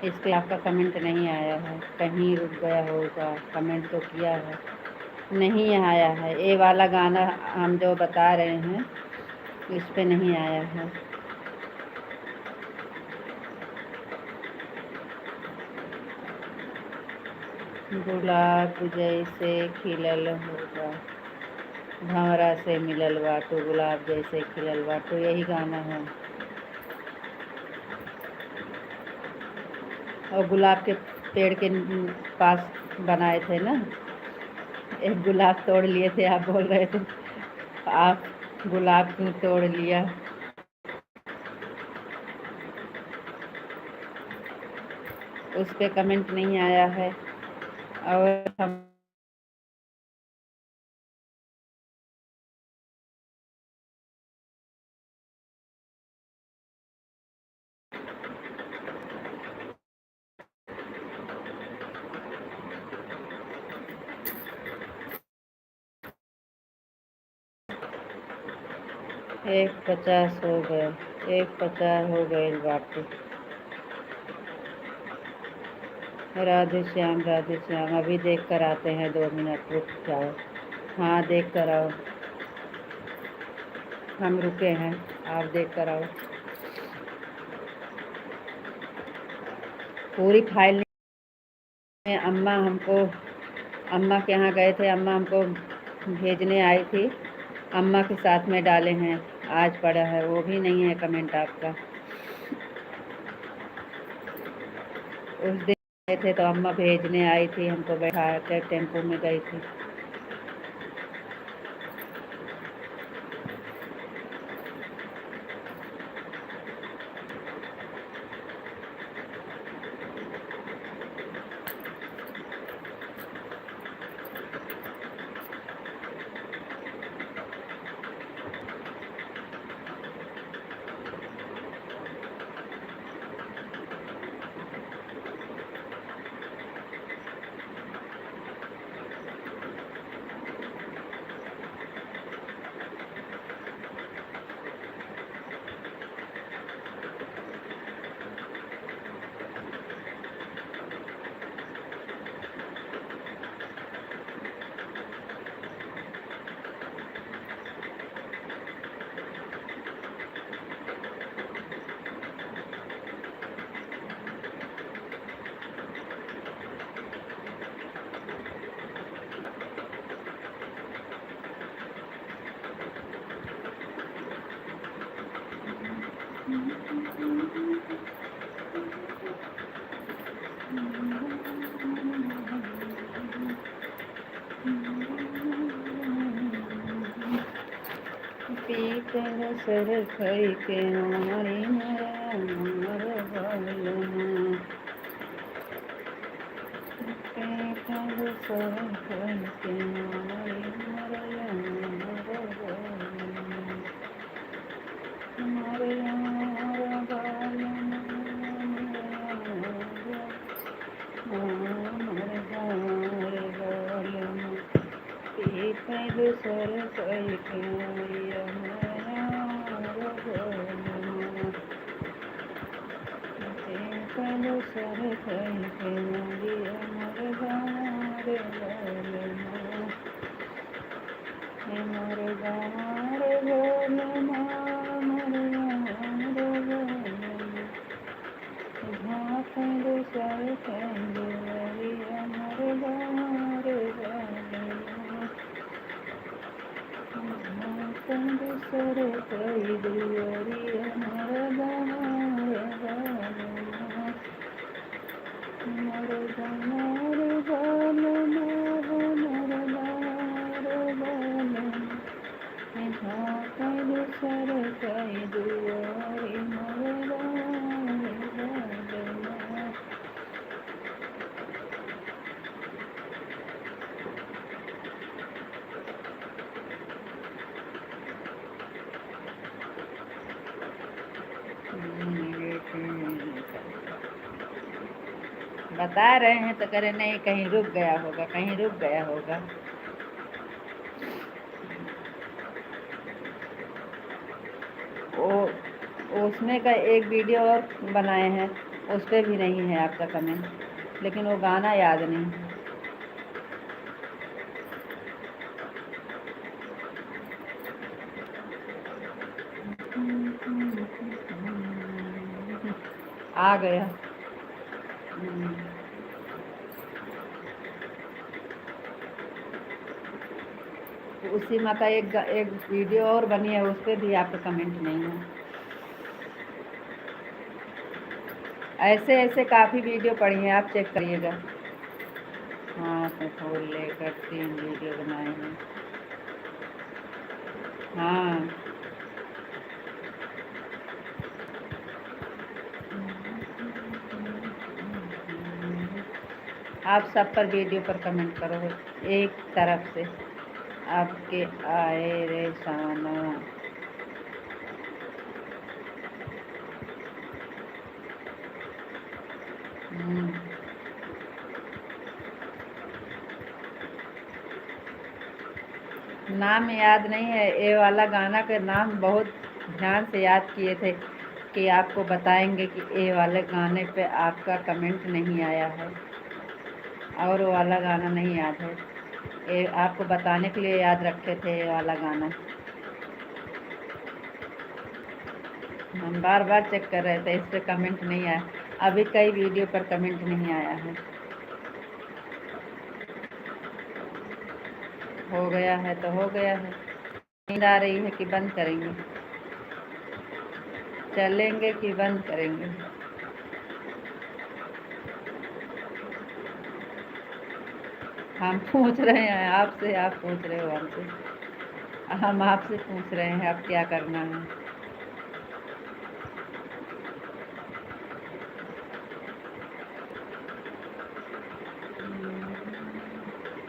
इस पर आपका कमेंट नहीं आया है, कहीं रुक गया होगा। कमेंट तो किया है, नहीं आया है। ये वाला गाना हम जो बता रहे हैं इस पे नहीं आया है। गुलाब जैसे खिलल होगा, भंवरा से मिलल बाटू, गुलाब जैसे खिलल बाटू, यही गाना है। और गुलाब के पेड़ के पास बनाए थे ना, एक गुलाब तोड़ लिए थे। आप बोल रहे थे आप गुलाब क्यों तोड़ लिया? उस पे कमेंट नहीं आया है। और हम एक 50 हो गए, 1:50 हो गए बाटू। राधे श्याम राधे श्याम। अभी देख कर आते हैं, 2 मिनट रुक जाओ। हाँ देख कर आओ, हम रुके हैं, आप देख कर आओ। पूरी फाइल में अम्मा के यहाँ गए थे, अम्मा हमको भेजने आई थी, अम्मा के साथ में डाले हैं। आज पड़ा है, वो भी नहीं है कमेंट आपका। उस दिन गए थे तो अम्मा भेजने आई थी, हमको बैठा कर टेम्पो में गई थी। पीतल सर खई के मारी मर बालना, पीतल सर खई के मारी मर पीतल सर खई के पीतल सर खई के मर गार बोलना झाँकंद सर खई मर गार झाँकंद सर खई दुआरिया मर बता रहे हैं तो करे नहीं, कहीं रुक गया होगा, कहीं रुक गया होगा। वो उसमें का एक वीडियो और बनाए हैं, उस पर भी नहीं है आपका कमेंट, लेकिन वो गाना याद नहीं है। आ गया। उसी में का एक वीडियो और बनी है, उस पर भी आपका कमेंट नहीं है। ऐसे ऐसे काफ़ी वीडियो पड़ी हैं, आप चेक करिएगा। हाँ तो खोल लेकर 3 वीडियो बनाए हैं। हाँ आप सब पर वीडियो पर कमेंट करो एक तरफ से। आपके आए रे साना, नाम याद नहीं है। ये वाला गाना का नाम बहुत ध्यान से याद किए थे कि आपको बताएंगे कि ये वाले गाने पे आपका कमेंट नहीं आया है, और वो वाला गाना नहीं याद है। ये आपको बताने के लिए याद रखे थे ये वाला गाना। हम बार बार चेक कर रहे थे, इस पर कमेंट नहीं आया। अभी कई वीडियो पर कमेंट नहीं आया है। हो गया है तो हो गया है। नींद आ रही है कि बंद करेंगे? चलेंगे कि बंद करेंगे? हम पूछ रहे हैं आपसे, आप पूछ रहे हो हमसे। हम आपसे पूछ रहे हैं अब क्या करना है।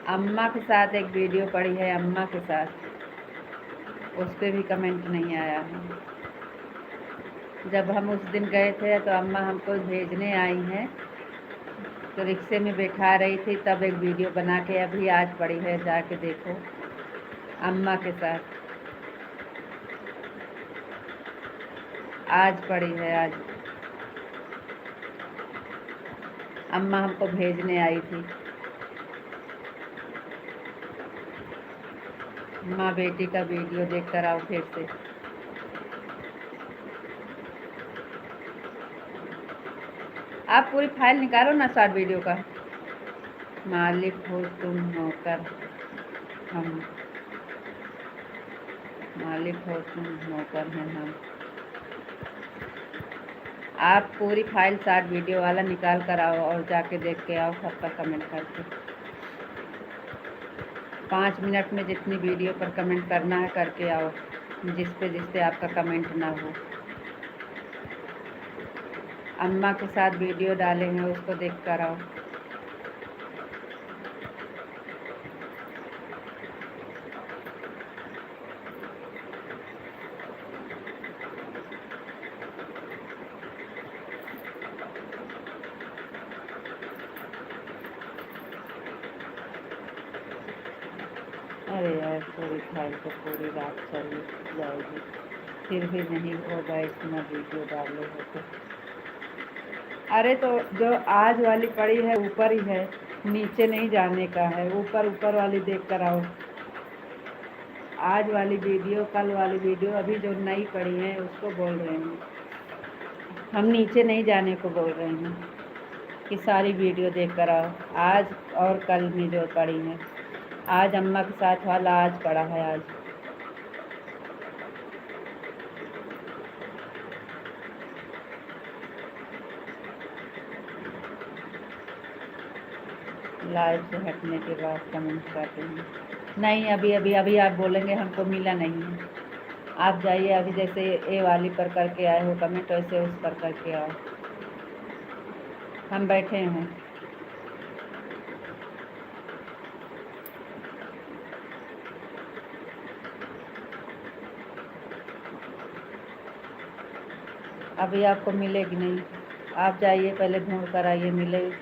अम्मा के साथ एक वीडियो पड़ी है, अम्मा के साथ, उस पर भी कमेंट नहीं आया है। जब हम उस दिन गए थे तो अम्मा हमको भेजने आई हैं, तो रिक्शे में बैठा रही थी, तब एक वीडियो बना के अभी आज पड़ी है, जाके देखो। अम्मा के साथ आज पड़ी है, आज अम्मा हमको भेजने आई थी। माँ बेटी का वीडियो देख कर आओ फिर से। आप पूरी फाइल निकालो ना शॉर्ट वीडियो का। मालिक हो तुम होकर हम, मालिक हो तुम होकर हैं हम। आप पूरी फाइल शॉर्ट वीडियो वाला निकाल कर आओ और जाके देख के आओ, सबका कमेंट करके। 5 मिनट में जितनी वीडियो पर कमेंट करना है करके आओ, जिस पे आपका कमेंट ना हो। अम्मा के साथ वीडियो डाले हैं, उसको देख कर आओ। अरे यार, पूरी फाइल तो पूरी रात चली जाएगी, फिर भी नहीं होगा इतना वीडियो डाले हो तो। अरे तो जो आज वाली पड़ी है ऊपर ही है, नीचे नहीं जाने का है, ऊपर ऊपर वाली देख कर आओ। आज वाली वीडियो, कल वाली वीडियो, अभी जो नई पड़ी है उसको बोल रहे हैं हम, नीचे नहीं जाने को बोल रहे हैं कि सारी वीडियो देख कर आओ। आज और कल में जो पड़ी है, आज अम्मा के साथ वाला आज पड़ा है। आज लाइव से हटने के बाद कमेंट करते हैं। नहीं, अभी अभी अभी आप बोलेंगे हमको मिला नहीं है। आप जाइए अभी, जैसे ए वाली पर करके आए हो कमेंट, वैसे उस पर करके आओ। हम बैठे हैं। अभी आपको मिलेगी नहीं, आप जाइए पहले ढूंढ कर आइए, मिलेगी।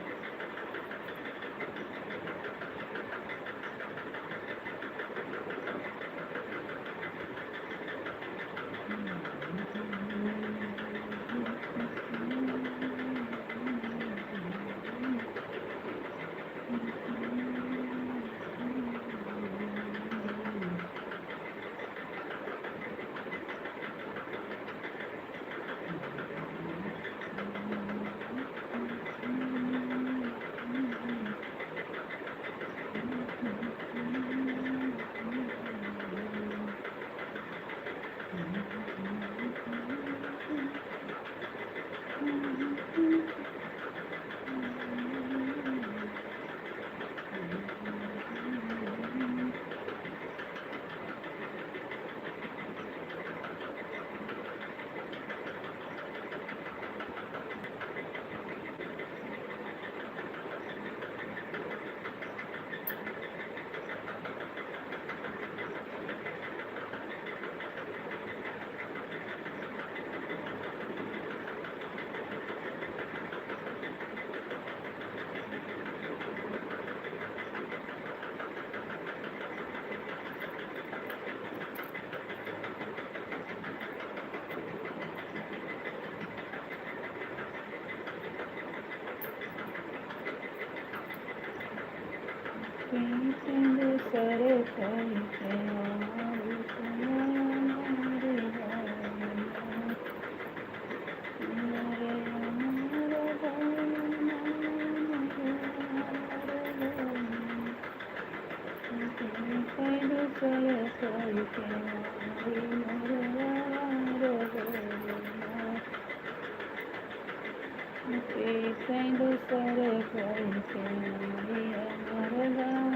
कहीं दूसरे कोई के नहीं हमारे गाँव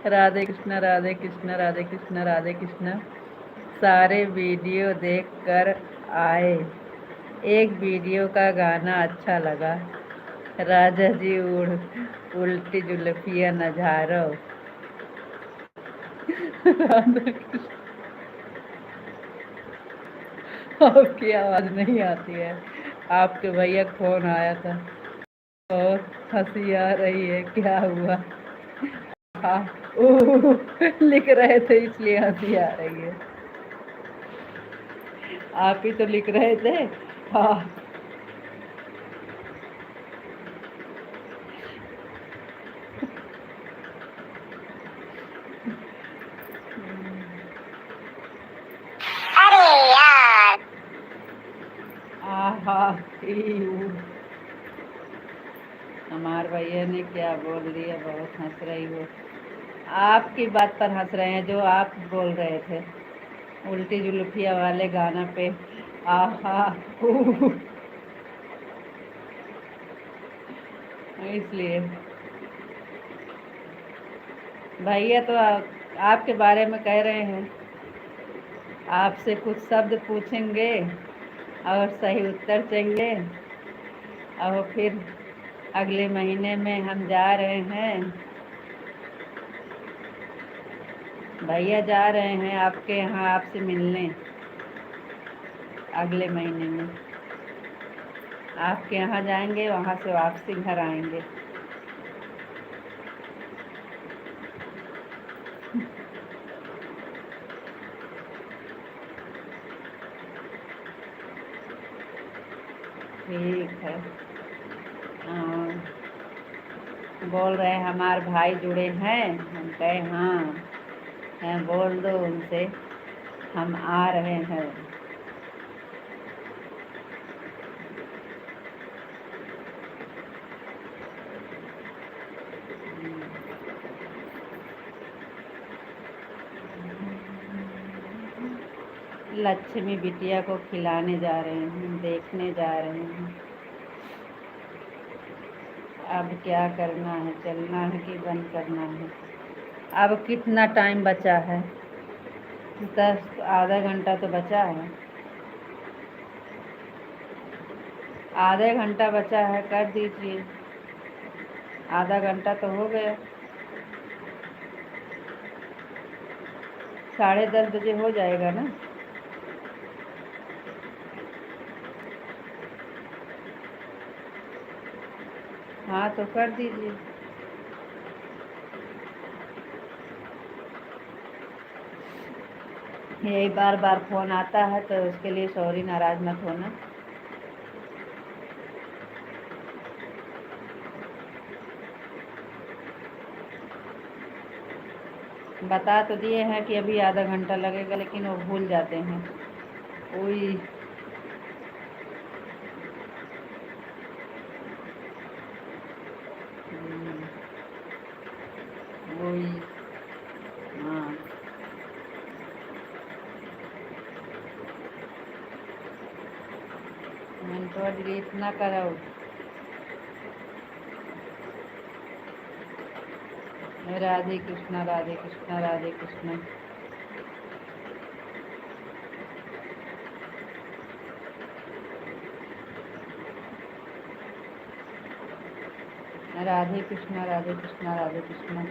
राधे कृष्णा राधे कृष्णा राधे कृष्णा राधे कृष्णा। सारे वीडियो देख कर आए, एक वीडियो का गाना अच्छा लगा। राजा जी उल्टी जुल्फिया नजारो। राधा कृष्ण, आपकी आवाज नहीं आती है। आपके भैया का फोन आया था। बहुत हंसी आ रही है, क्या हुआ? हाँ, लिख रहे थे इसलिए हंसी आ रही है। आप ही तो लिख रहे थे। हाँ, अरे यार। आहा, ई, हमारे भैया ने क्या बोल दिया, बहुत हंस रही हो। आपकी बात पर हंस रहे हैं जो आप बोल रहे थे, उल्टी जुल्फिया वाले गाना पे। आहा, इसलिए भैया तो आपके बारे में कह रहे हैं, आपसे कुछ शब्द पूछेंगे और सही उत्तर चाहिए, और फिर अगले महीने में हम जा रहे हैं। भैया जा रहे हैं आपके यहाँ आपसे मिलने, अगले महीने में आपके यहाँ जाएंगे, वहाँ से वापसी घर आएंगे। ठीक है। हाँ, बोल रहे हैं हमारे भाई जुड़े हैं, हम कहे हाँ हैं, बोल दो उनसे हम आ रहे हैं। लक्ष्मी बिटिया को खिलाने जा रहे हैं, देखने जा रहे हैं। अब क्या करना है, चलना है कि बंद करना है? अब कितना टाइम बचा है? 10 आधा घंटा तो बचा है, आधे घंटा बचा है, कर दीजिए। आधा घंटा तो हो गया, 10:30 बजे हो जाएगा ना। हाँ तो कर दीजिए। यही बार बार फ़ोन आता है तो उसके लिए सॉरी, नाराज़ मत होना। बता तो दिए हैं कि अभी आधा घंटा लगेगा, लेकिन वो भूल जाते हैं। वही, वही, हाँ। मैंने तो डिलीट ना करो। राधे कृष्णा राधे कृष्णा राधे कृष्णा। राधे कृष्णा राधे कृष्णा राधे कृष्णा।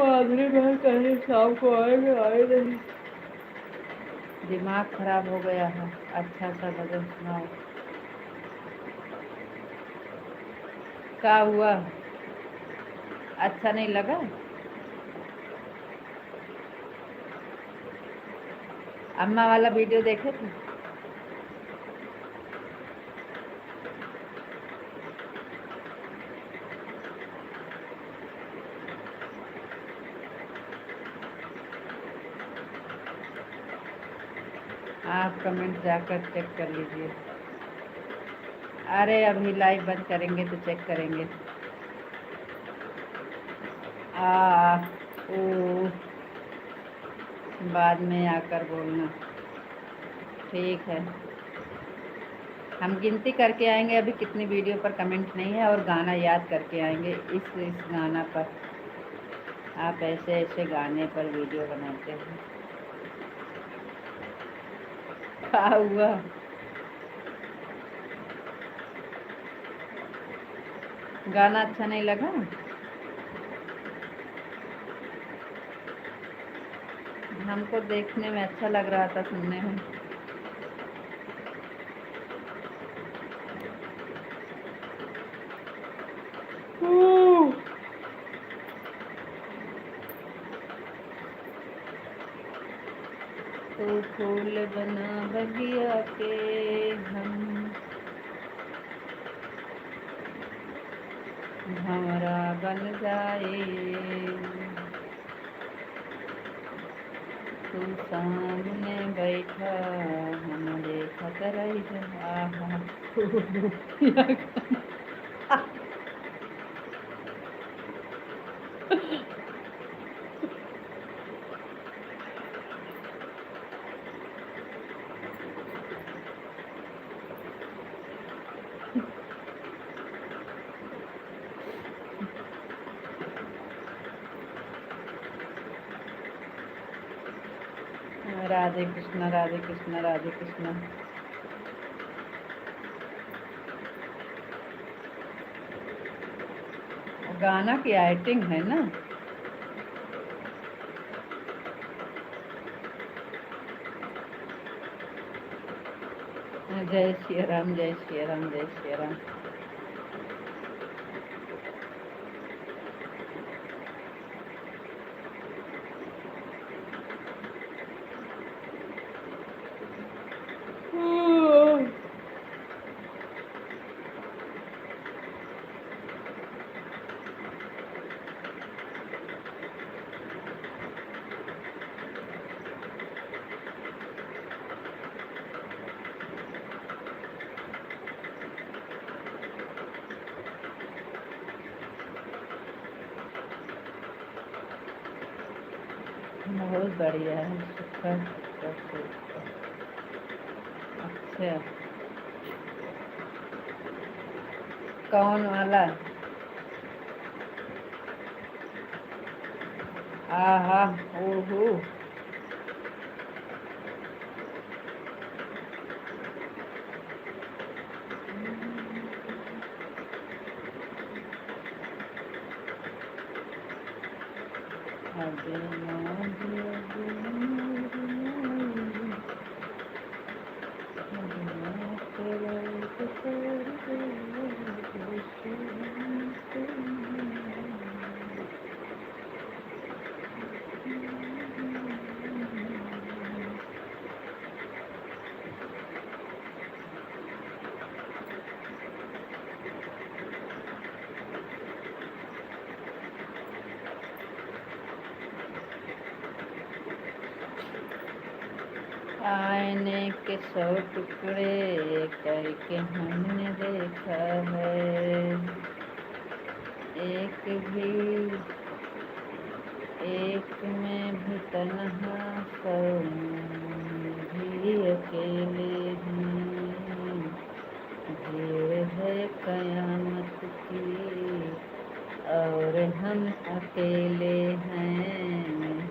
आखिरी बार कहे शाम को आएंगे, आए नहीं। दिमाग खराब हो गया है। अच्छा सा भजन सुनाओ। क्या हुआ? अच्छा नहीं लगा? अम्मा वाला वीडियो देखे थे? आप कमेंट जाकर चेक कर लीजिए। अरे अभी लाइव बंद करेंगे तो चेक करेंगे। आ ओ, बाद में आकर बोलना, ठीक है। हम गिनती करके आएंगे, अभी कितनी वीडियो पर कमेंट नहीं है, और गाना याद करके आएंगे। इस गाना पर आप ऐसे ऐसे गाने पर वीडियो बनाते हैं। क्या हुआ? गाना अच्छा नहीं लगा? हमको देखने में अच्छा लग रहा था, सुनने में। तो फूल बना बगिया के हम भंवरा बन जाए, तू सामने बैठा हम देखत रही आहा। राधे कृष्णा, राधे कृष्णा, राधे कृष्णा। गाना की एक्टिंग है ना। जय श्री राम, जय श्री राम, जय श्री राम। बहुत बढ़िया है। अच्छा, कौन वाला? आहा, ओहो। आईने के 100 टुकड़े करके हमने देखा है, एक में भी तन्हा 100 भी अकेले हैं। भीड़ है कयामत की और हम अकेले हैं।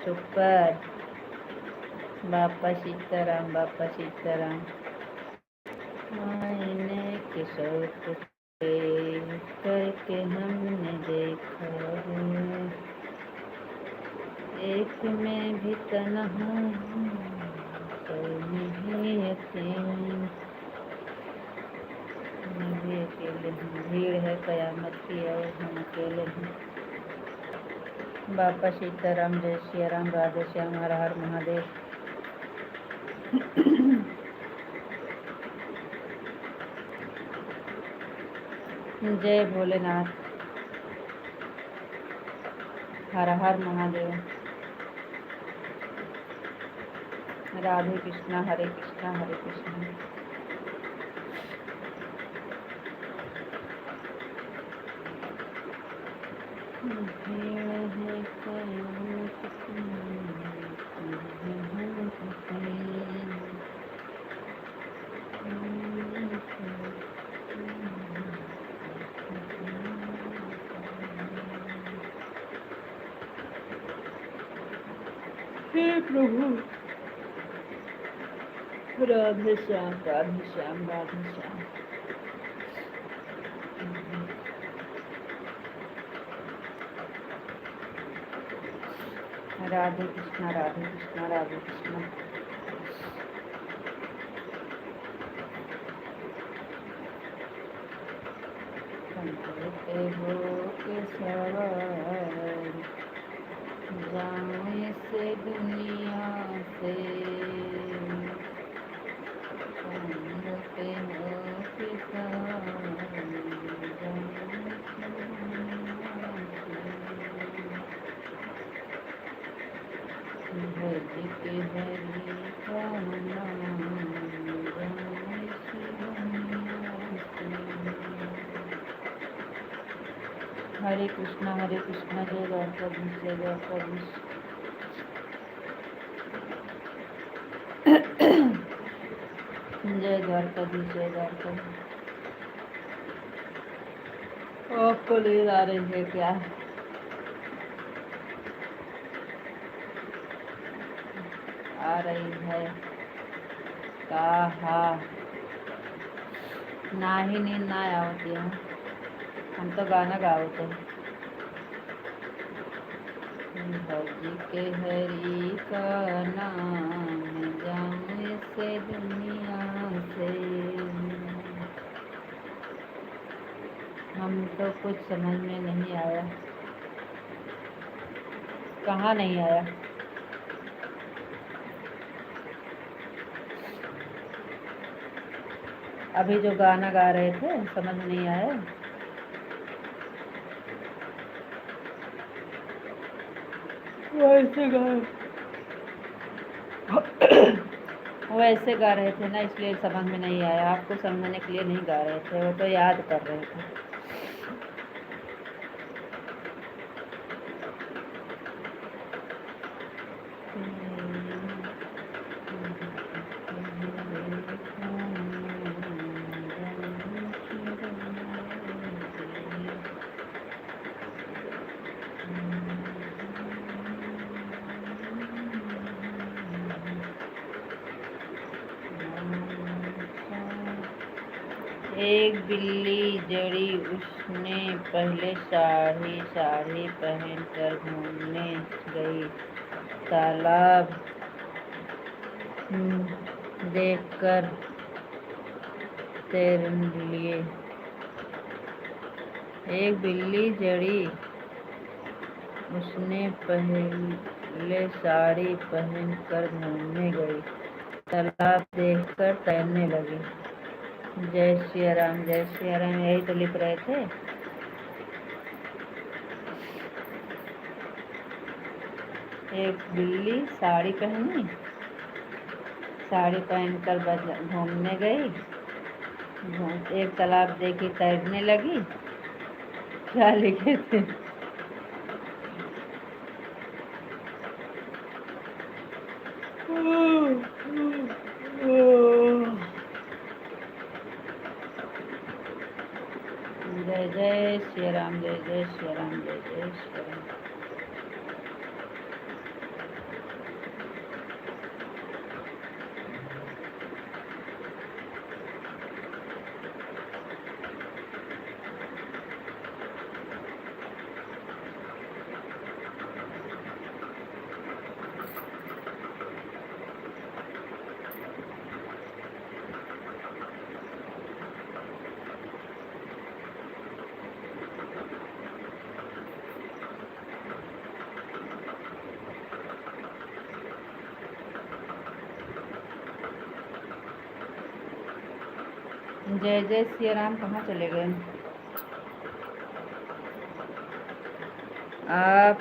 सुपर। बापा सीताराम, बापा सीताराम। आईने के 100 टुकड़े करके हमने देखा है, एक में भी तन्हा 100 में भी अकेले। भीड़ है कयामत की और हम अकेले हैं। बापा सीताराम, जय श्री राम, राधे श्याम, हर हर महादेव। जय भोलेनाथ, हर हर महादेव। राधे कृष्णा, हरे कृष्णा, हरे कृष्णा। हे प्रभु, राधे श्याम राधे श्याम राधे श्याम। राधे कृष्णा राधे कृष्णा राधे कृष्णा। संकट हो के सवार जाऊं इस दुनिया से, संकट हो के सवार जाऊं भज के हरि का नाम जाऊं इस दुनिया से। हरे कृष्णा जय द्वारकाधीश जय द्वारकाधीश। जय द्वारकाधीश जय द्वारकाधीश। आपको नींद आ रही है क्या? आ रही है कहा ना ही नींद ना आवती है। हम तो गाना गावते हैं। भज के हरि का नाम जाऊं इस दुनिया से। हम तो कुछ समझ में नहीं आया। कहाँ नहीं आया? अभी जो गाना गा रहे थे समझ नहीं आया? वैसे गा रहे थे ना, इसलिए समझ में नहीं आया। आपको समझने के लिए नहीं गा रहे थे, वो तो याद कर रहे थे। एक बिल्ली जड़ी, उसने पहले साड़ी पहनकर घूमने गई। तालाब देखकर तैरने लिए। एक बिल्ली जड़ी, उसने पहले साड़ी पहनकर घूमने गई। तालाब देखकर तैरने लगी। जय श्री राम यही तो लिख रहे थे। एक बिल्ली साड़ी पहनी, साड़ी पहनकर घूमने गई। एक तालाब देखी तैरने लगी। क्या लिखे थे? जय श्री राम जय श्री राम जय श्री राम। जय श्री राम कहाँ चले गए? आप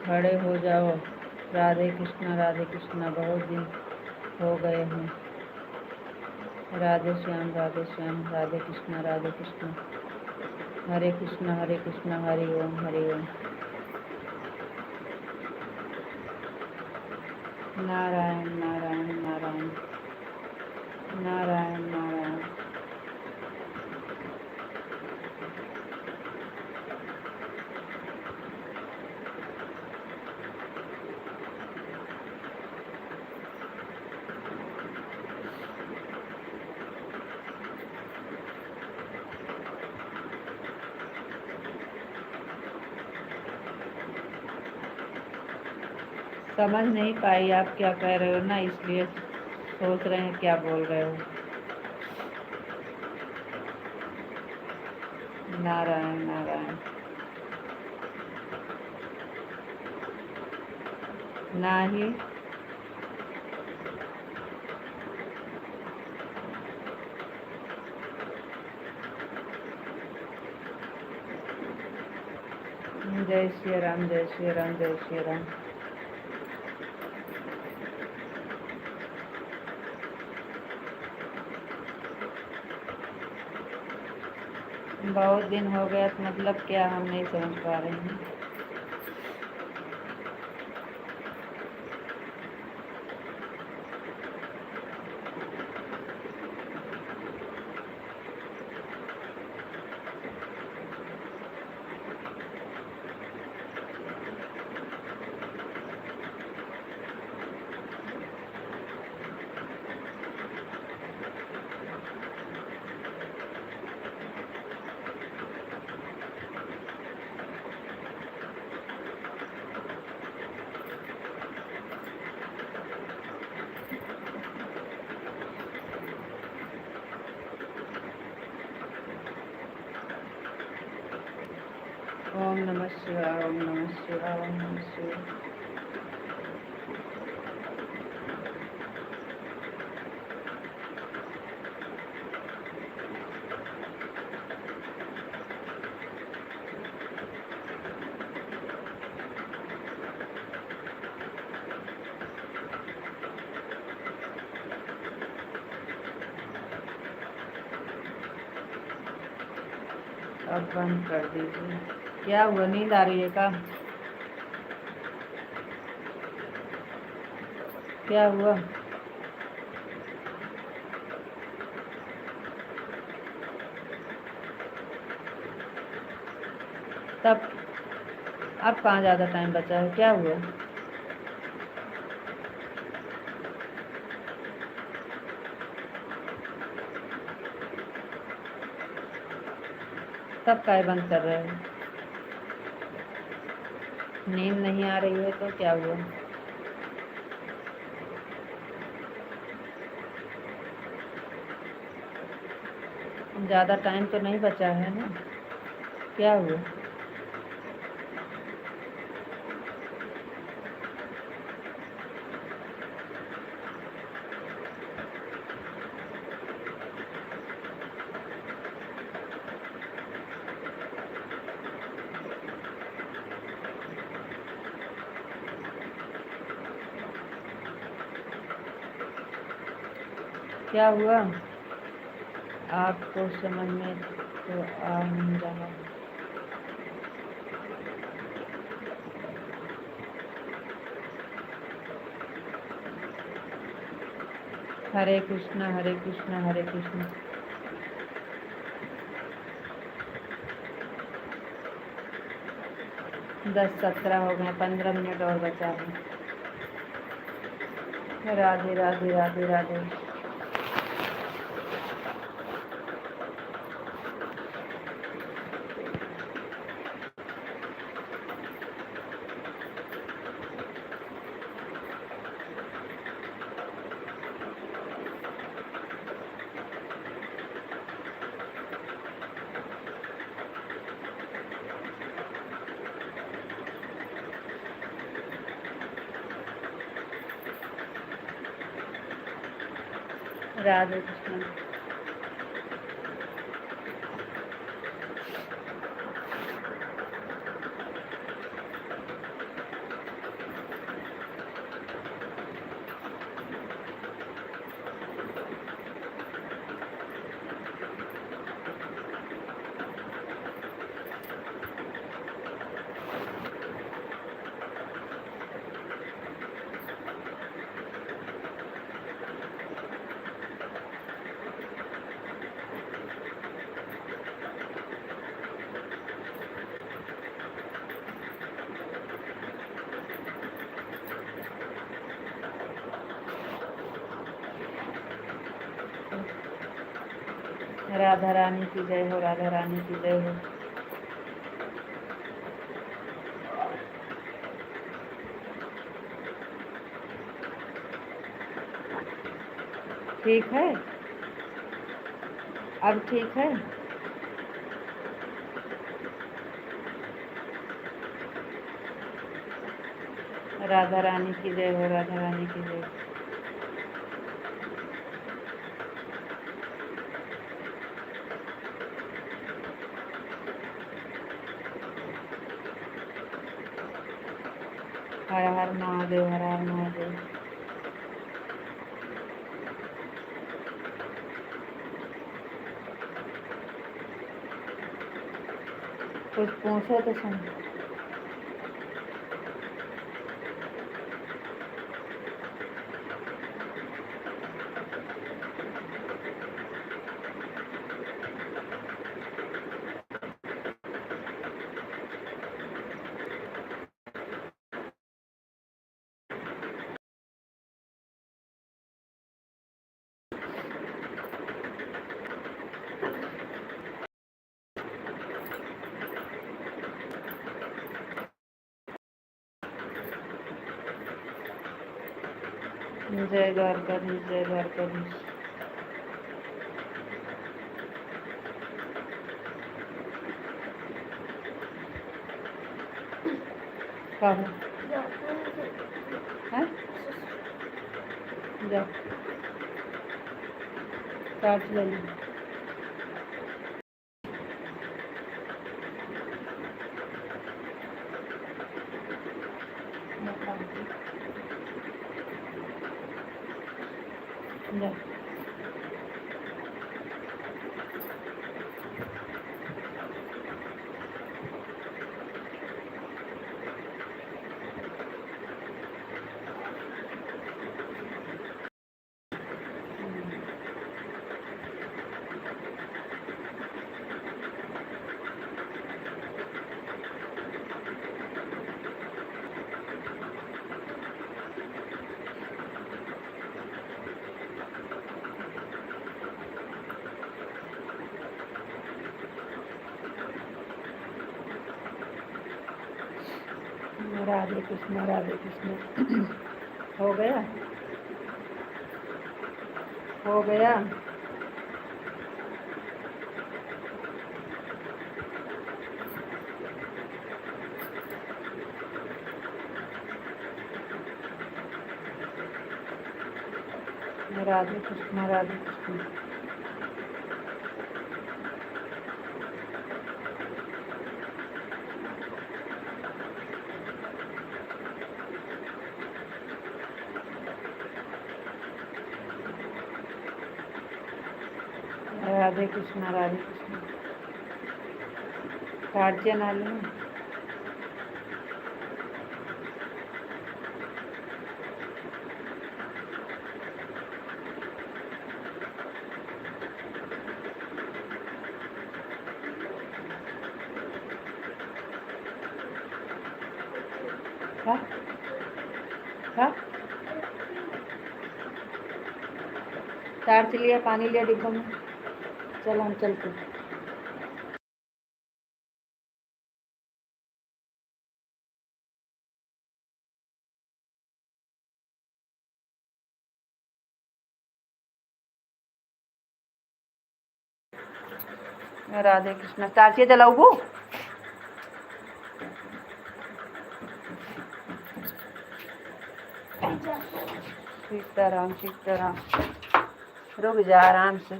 खड़े हो जाओ। राधे कृष्णा बहुत दिन हो गए हैं। राधे श्याम राधे कृष्णा हरे कृष्णा हरि ओम हरि ओम। नारायण नारायण नारायण नारायण नारायण। समझ नहीं पाई आप क्या कह रहे हो ना, इसलिए सोच रहे हैं क्या बोल रहे हो। नारायण नारायण। नाही। जय श्री राम, जय श्री राम, जय श्री राम। बहुत दिन हो गया तो मतलब क्या, हम नहीं समझ पा रहे हैं। ओम नमः शिवाय, ओम नमः शिवाय, ओम नमः शिवाय। अब बंद कर दीजिए। क्या हुआ, नींद आ रही है का? क्या हुआ? तब अब कहाँ ज़्यादा टाइम बचा है, क्या हुआ? तब काय बंद कर रहे हो? नींद नहीं आ रही है तो क्या हुआ? ज़्यादा टाइम तो नहीं बचा है ना, क्या हुआ? क्या हुआ? आपको समझ में तो आ नहीं रहा। हरे कृष्णा, हरे कृष्णा, हरे कृष्णा। दस 17 हो गए, 15 मिनट और बचा है। राधे राधे, राधे राधे। राधे कृष्ण। राधा रानी की जय हो, राधा रानी की जय हो। ठीक है, अब ठीक है। राधा रानी की जय हो, राधा रानी की जय। हर हर महादेव, हर हर महादेव। कुछ पूछो तो सुन। जय द्वारकाधीश, जय द्वारकाधीश। कब है? जा चार्ज ले ली। जा राधे कृष्ण, राधे कृष्ण। हो गया, हो गया। राधे कृष्ण, राधे कृष्ण। राधे कृष्ण, राधे कृष्ण। कार्य नाली में हाँ हाँ। चार्ज लिया, पानी लिया डिब्बा में। चलो हम चलते। राधे कृष्ण। चार्ज चलाऊ। सीताराम, सीताराम। रुक जा आराम से।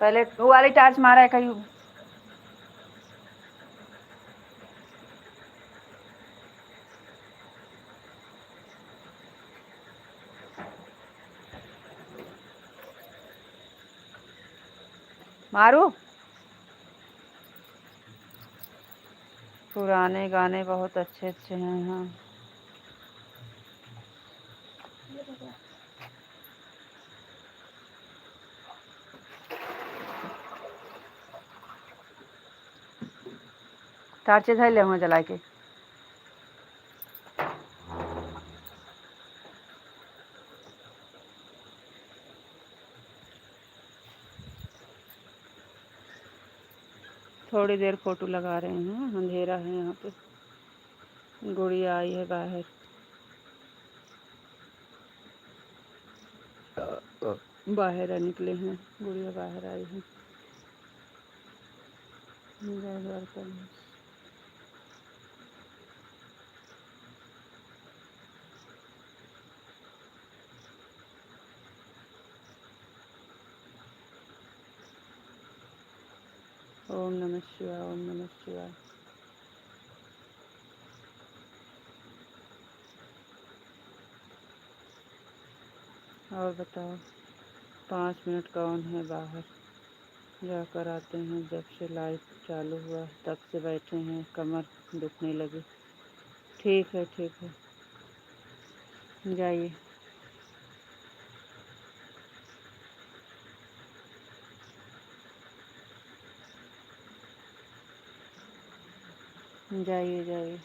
पहले वो वाली टार्च मारा है कहीं। मारू। पुराने गाने बहुत अच्छे अच्छे हैं। हाँ, टार्चे धर ले वहाँ जला के। थोड़ी देर फोटो लगा रहे हैं, अंधेरा है यहाँ पे। गुड़िया आई है बाहर। बाहर निकले हैं, गुड़िया बाहर आई है। जय द्वारकाधीश। ओम नमः शिवाय, ओम नमः शिवाय। और बताओ, 5 मिनट कौन है बाहर, जाकर आते हैं। जब से लाइट चालू हुआ तब से बैठे हैं, कमर दुखने लगी। ठीक है, ठीक है, जाइए। जाइए जाइए।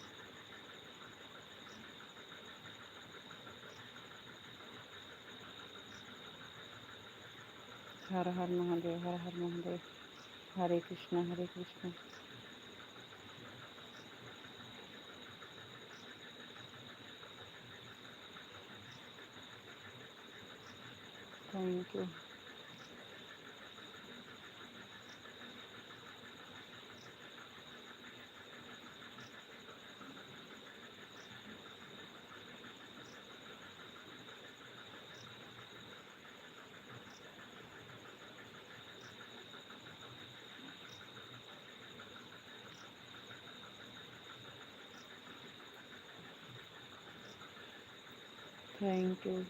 हर हर महादेव, हर हर महादेव। हरे कृष्णा, हरे Krishna. Thank you. Thank you.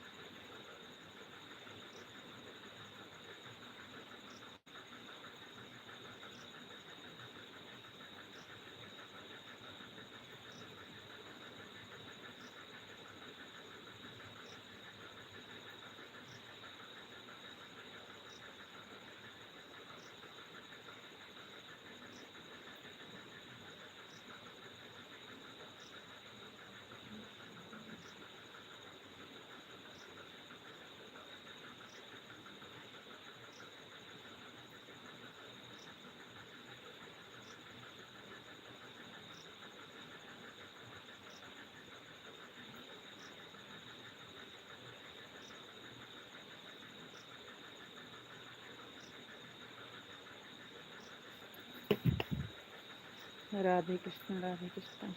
Radhe Krishna, Radhe Krishna.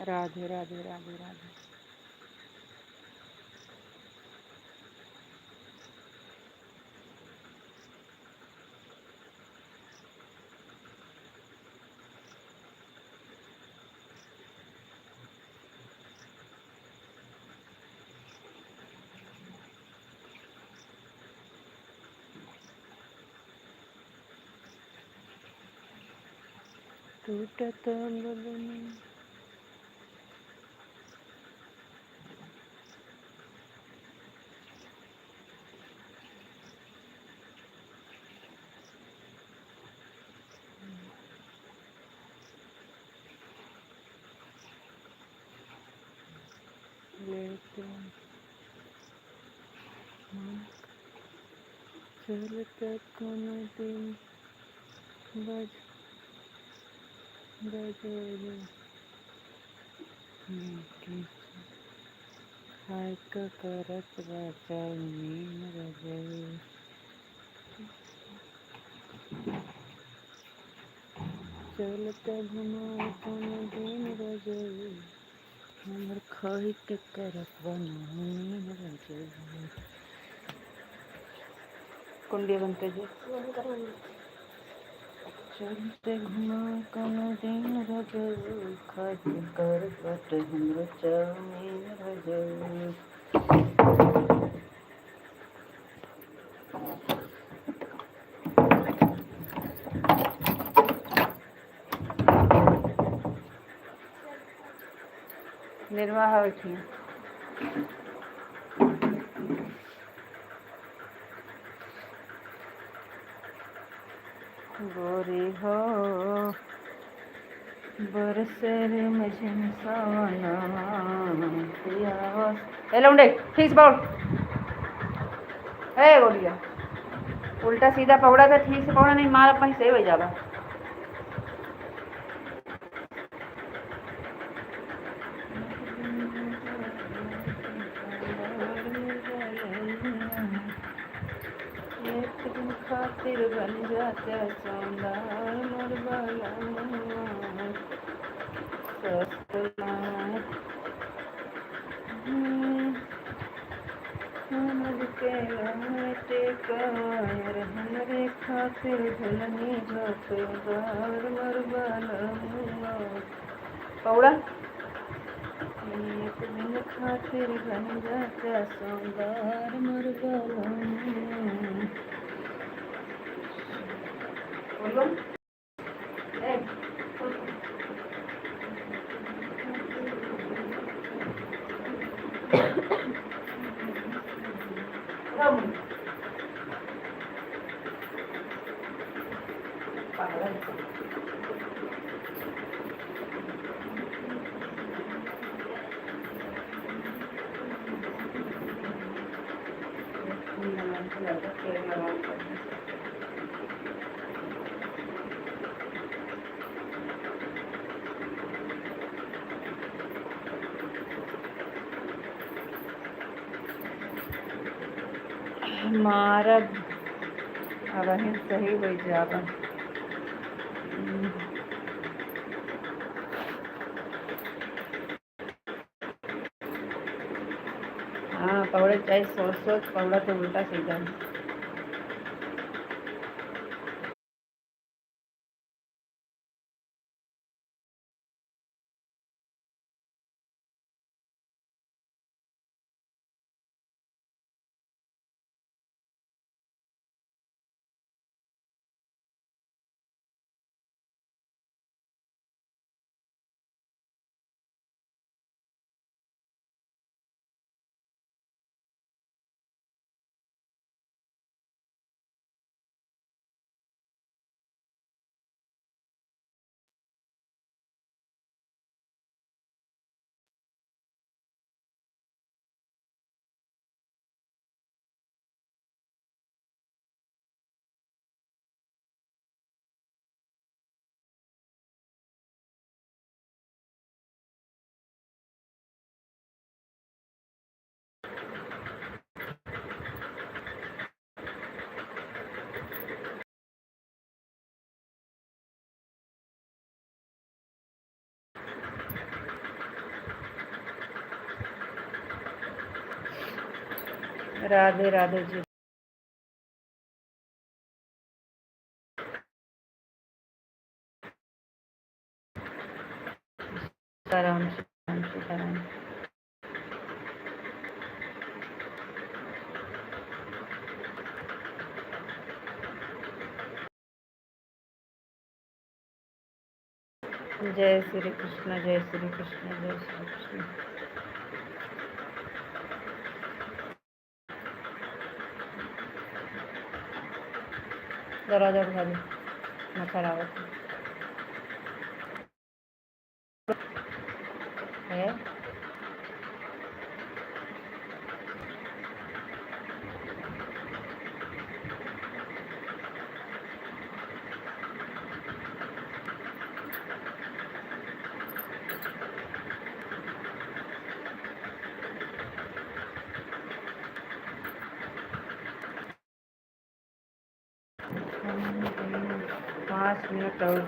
Radhe Radhe Radhe Radhe. टूटत बदन लेते चलता कोनो दिन बजर खाए का करत बचाव में रजल। चलता घुमा कोनो दिन बजल, हमर खाए के करत बनावन रजल। कुंडी बनते जी। चलते घुमा कोनो दिन रजल, खाए के करत बट हमर चाउमीन रजल। निर्वाह बैठी गोरी हो बरसर मझन सावना पियावा। ए लौंडे, ठीक से पकड़। ए गोलिया, उल्टा सीधा पकड़ा था, ठीक से पकड़ा, नहीं मार अपन सही हो जाएगा। खातिर बन जाता सौंदार मोर बलमुआ ससुराल हमर के लहटे कायर हमरे खातिर झुलनी झोंकदार मोर बलमुआ पौड़ा एक दिन खातिर बन जाता सौंदार मोर बलमुआ बोलो ए पागल मारब अब सही हो जाब हाँ पौड़े चाहे सोच सोच पौड़ा तो उल्टा सीधा राधे राधे जी सीताराम सीताराम सीताराम जय श्री कृष्ण जय श्री कृष्ण जय श्री कृष्ण दरवाजा उठा दे मच्छर आवत है पाँच मिनट और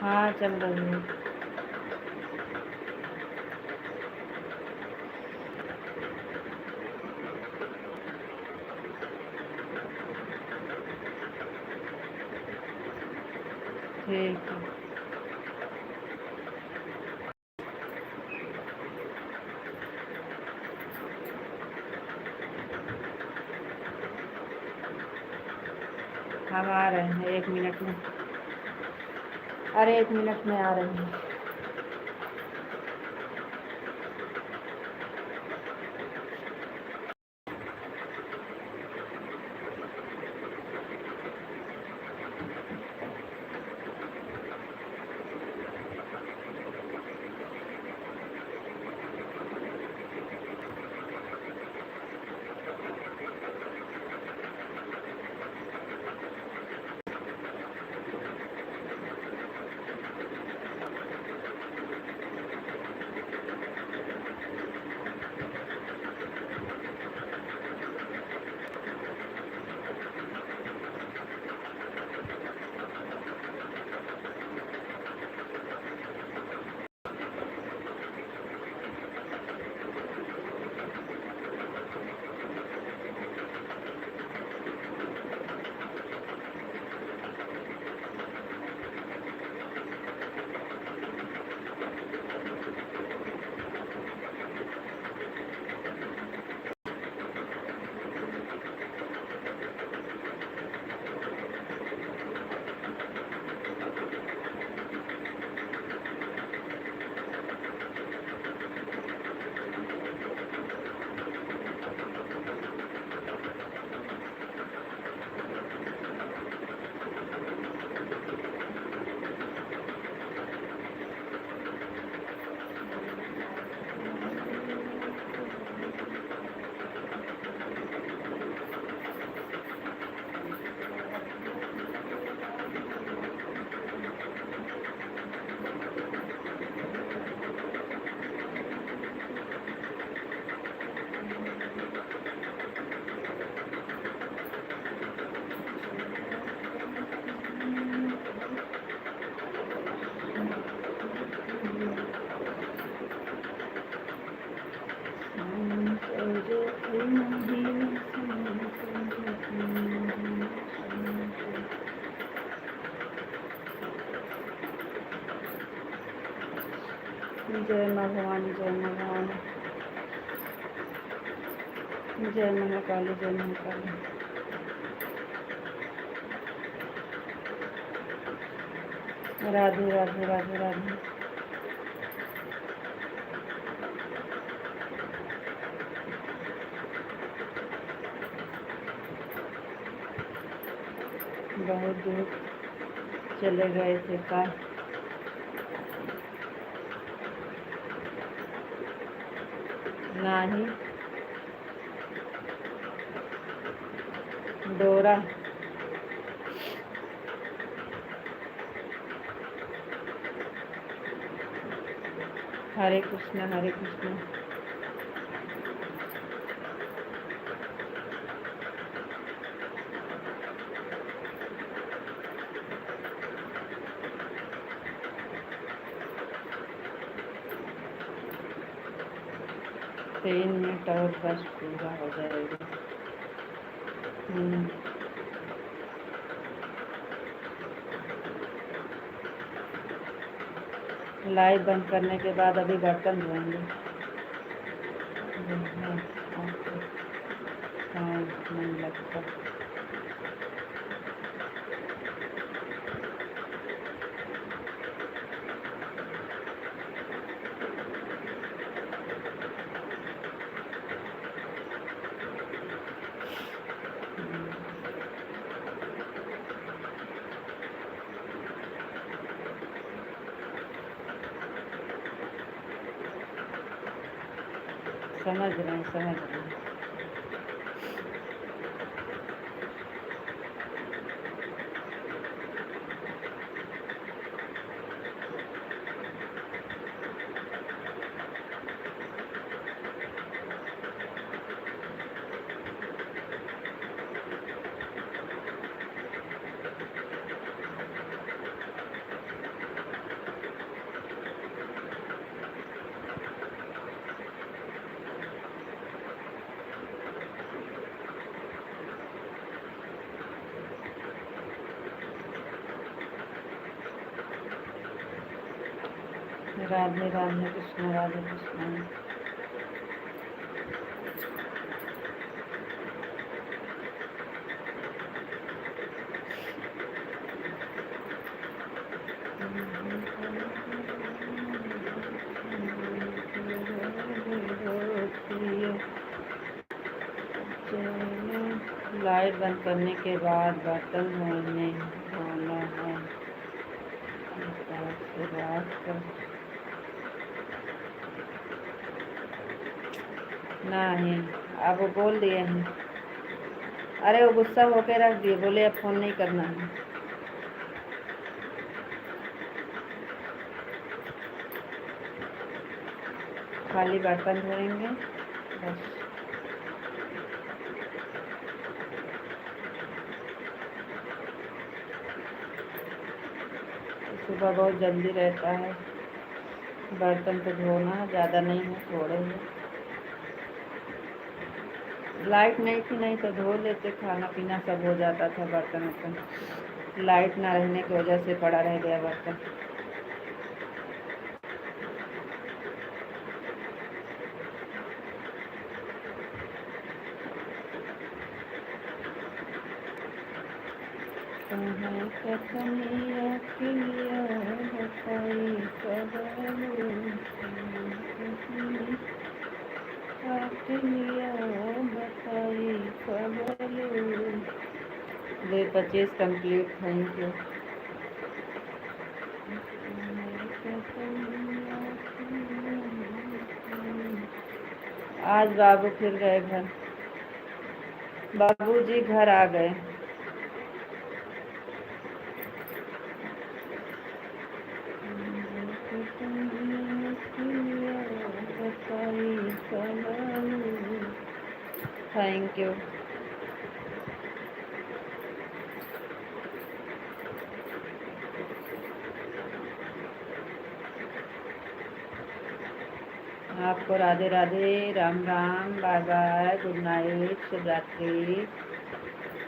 हाँ चल रही है ठीक है हम आ रहे हैं 1 मिनट में अरे 1 मिनट में आ रहे हैं जय माँ भवानी, जय माँ भवानी, जय महाकाली, जय महाकाली। राधे राधे राधे राधे। बहुत दूर चले गए थे का? नाही डोरा। हरे कृष्णा हरे कृष्णा। तीन मिनट और बस पूरा हो जाएगा। लाइट बंद करने के बाद अभी बर्तन धोएंगे। हाँ नहीं लगता। समझ रहे हैं समझ रहे हैं। राधे राधे कृष्ण राधे कृष्ण। लाइट बंद करने के बाद बर्तन धोना है। नहीं अब वो बोल दिए हैं। अरे वो गुस्सा होके रख दिए, बोले अब फोन नहीं करना है। खाली बर्तन धोएंगे बस। सुबह बहुत जल्दी रहता है। बर्तन तो धोना ज़्यादा नहीं है, थोड़े हैं। लाइट नहीं थी, नहीं तो धो लेते, खाना पीना सब हो जाता था। बर्तन वर्तन लाइट ना रहने की वजह से पड़ा रह गया बर्तन। Day 25 complete. Thank you. आज बाबू फिर गए घर। बाबूजी घर आ गए। Thank you. आपको Radhe Radhe, Ram Ram, bye bye, good night, शुभ रात्रि।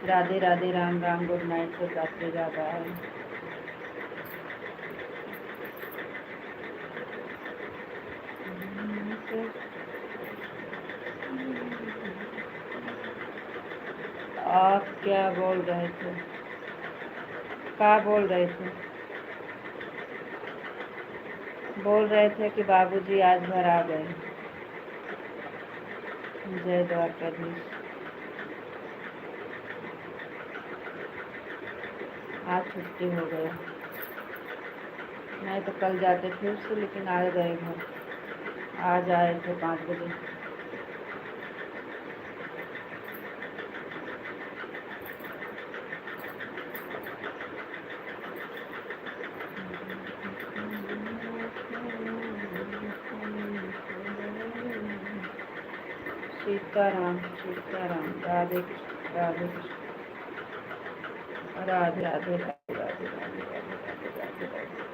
राधे राधे, राम राम, गुड नाइट, शुभ रात्रि, बाय बाय। थे? आप क्या बोल रहे थे? क्या बोल रहे थे? बोल रहे थे कि बाबूजी आज घर आ गए। जय द्वारकाधीश। आज छुट्टी हो गया, नहीं तो कल जाते फिर से, लेकिन आ गए घर। आज आए थे 5 बजे। सीताराम सीताराम, राधे कृष्ण राधे कृष्ण, राधे राधे राधे राधे राधे राधे राधे राधे राधे।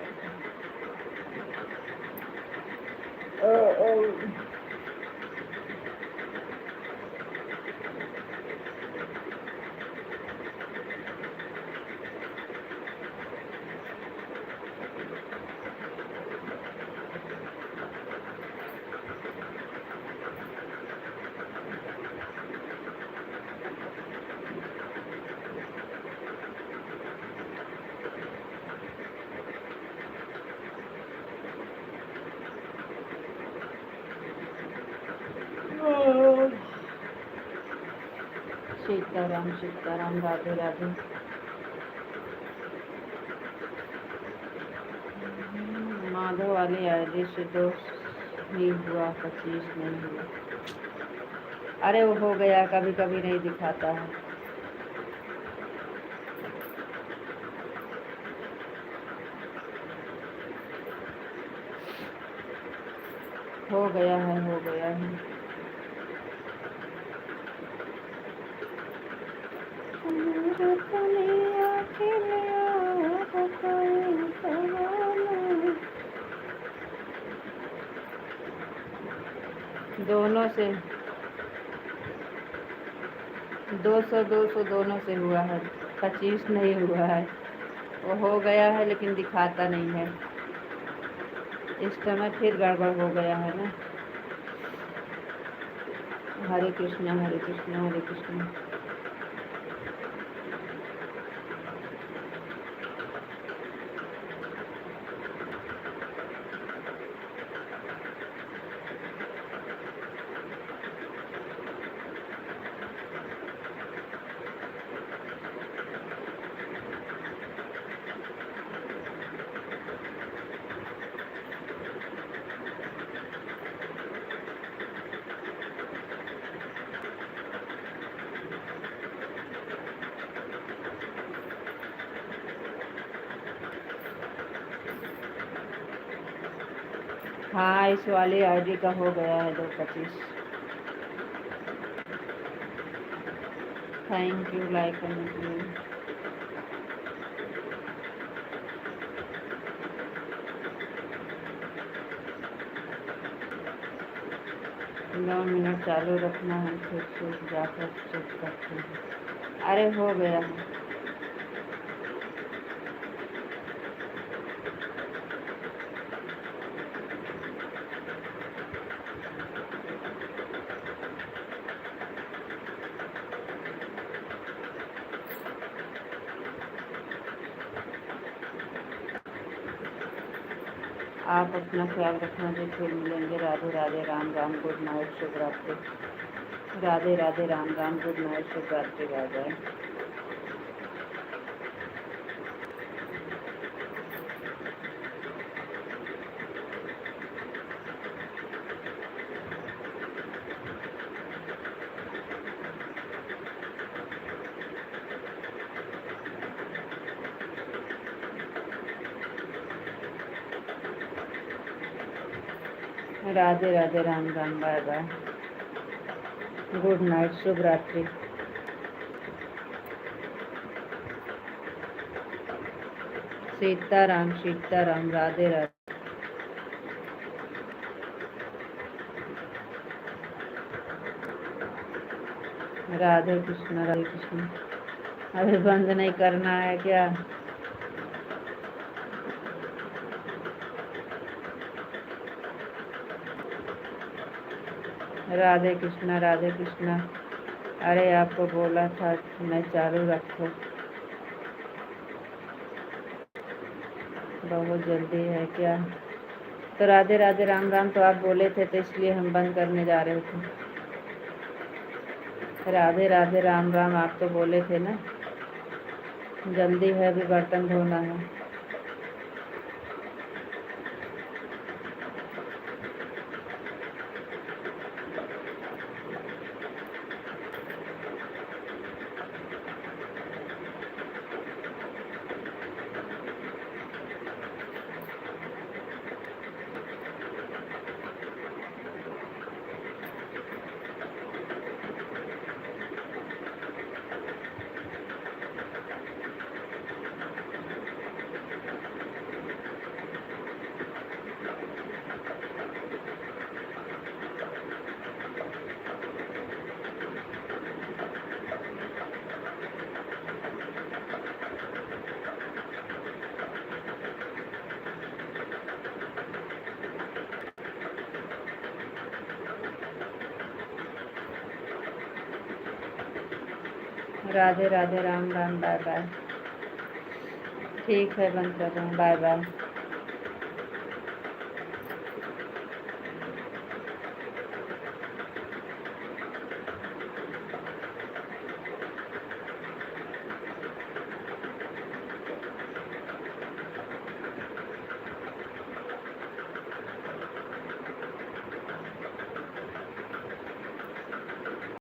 सीताराम सीताराम, राधे राधे। माधव वाली आईडी से 2 ही हुआ, 25 नहीं हुआ। अरे वो हो गया, कभी कभी नहीं दिखाता है। हो गया है, हो गया है। दोनों से 200 दोनों से हुआ है, 25 नहीं हुआ है। वो हो गया है लेकिन दिखाता नहीं है। इस समय फिर गड़बड़ हो गया है ना। हरे कृष्णा हरे कृष्णा हरे कृष्णा। हाँ, इस वाली आईडी का हो गया है 225। थैंक यू लाइक करने के लिए। नौ मिनट चालू रखना है, फिर से जाकर चेक करते हैं। अरे हो गया है। आप अपना ख्याल रखना जी, फिर मिलेंगे। राधे राधे, राम राम, गुड नाइट, शुभ रात्रि। राधे राधे, राम राम, गुड नाइट, शुभ रात्रि। Bye bye. Radhe Radhe, Ram Ram, bye bye, good night, शुभ रात्रि। सीताराम सीताराम, राधे राधे। राधे कृष्ण राधे कृष्ण। अभी बंद नहीं करना है क्या? राधे कृष्णा, राधे कृष्णा। अरे आपको बोला था मैं चालू रखो, बहुत जल्दी है क्या? तो राधे राधे राम राम तो आप बोले थे, तो इसलिए हम बंद करने जा रहे थे। राधे राधे राम राम आप तो बोले थे ना। जल्दी है, अभी बर्तन धोना है। Radhe Radhe Ram Ram, bye bye. ठीक है, बंद कर रहे हैं, बाय बाय।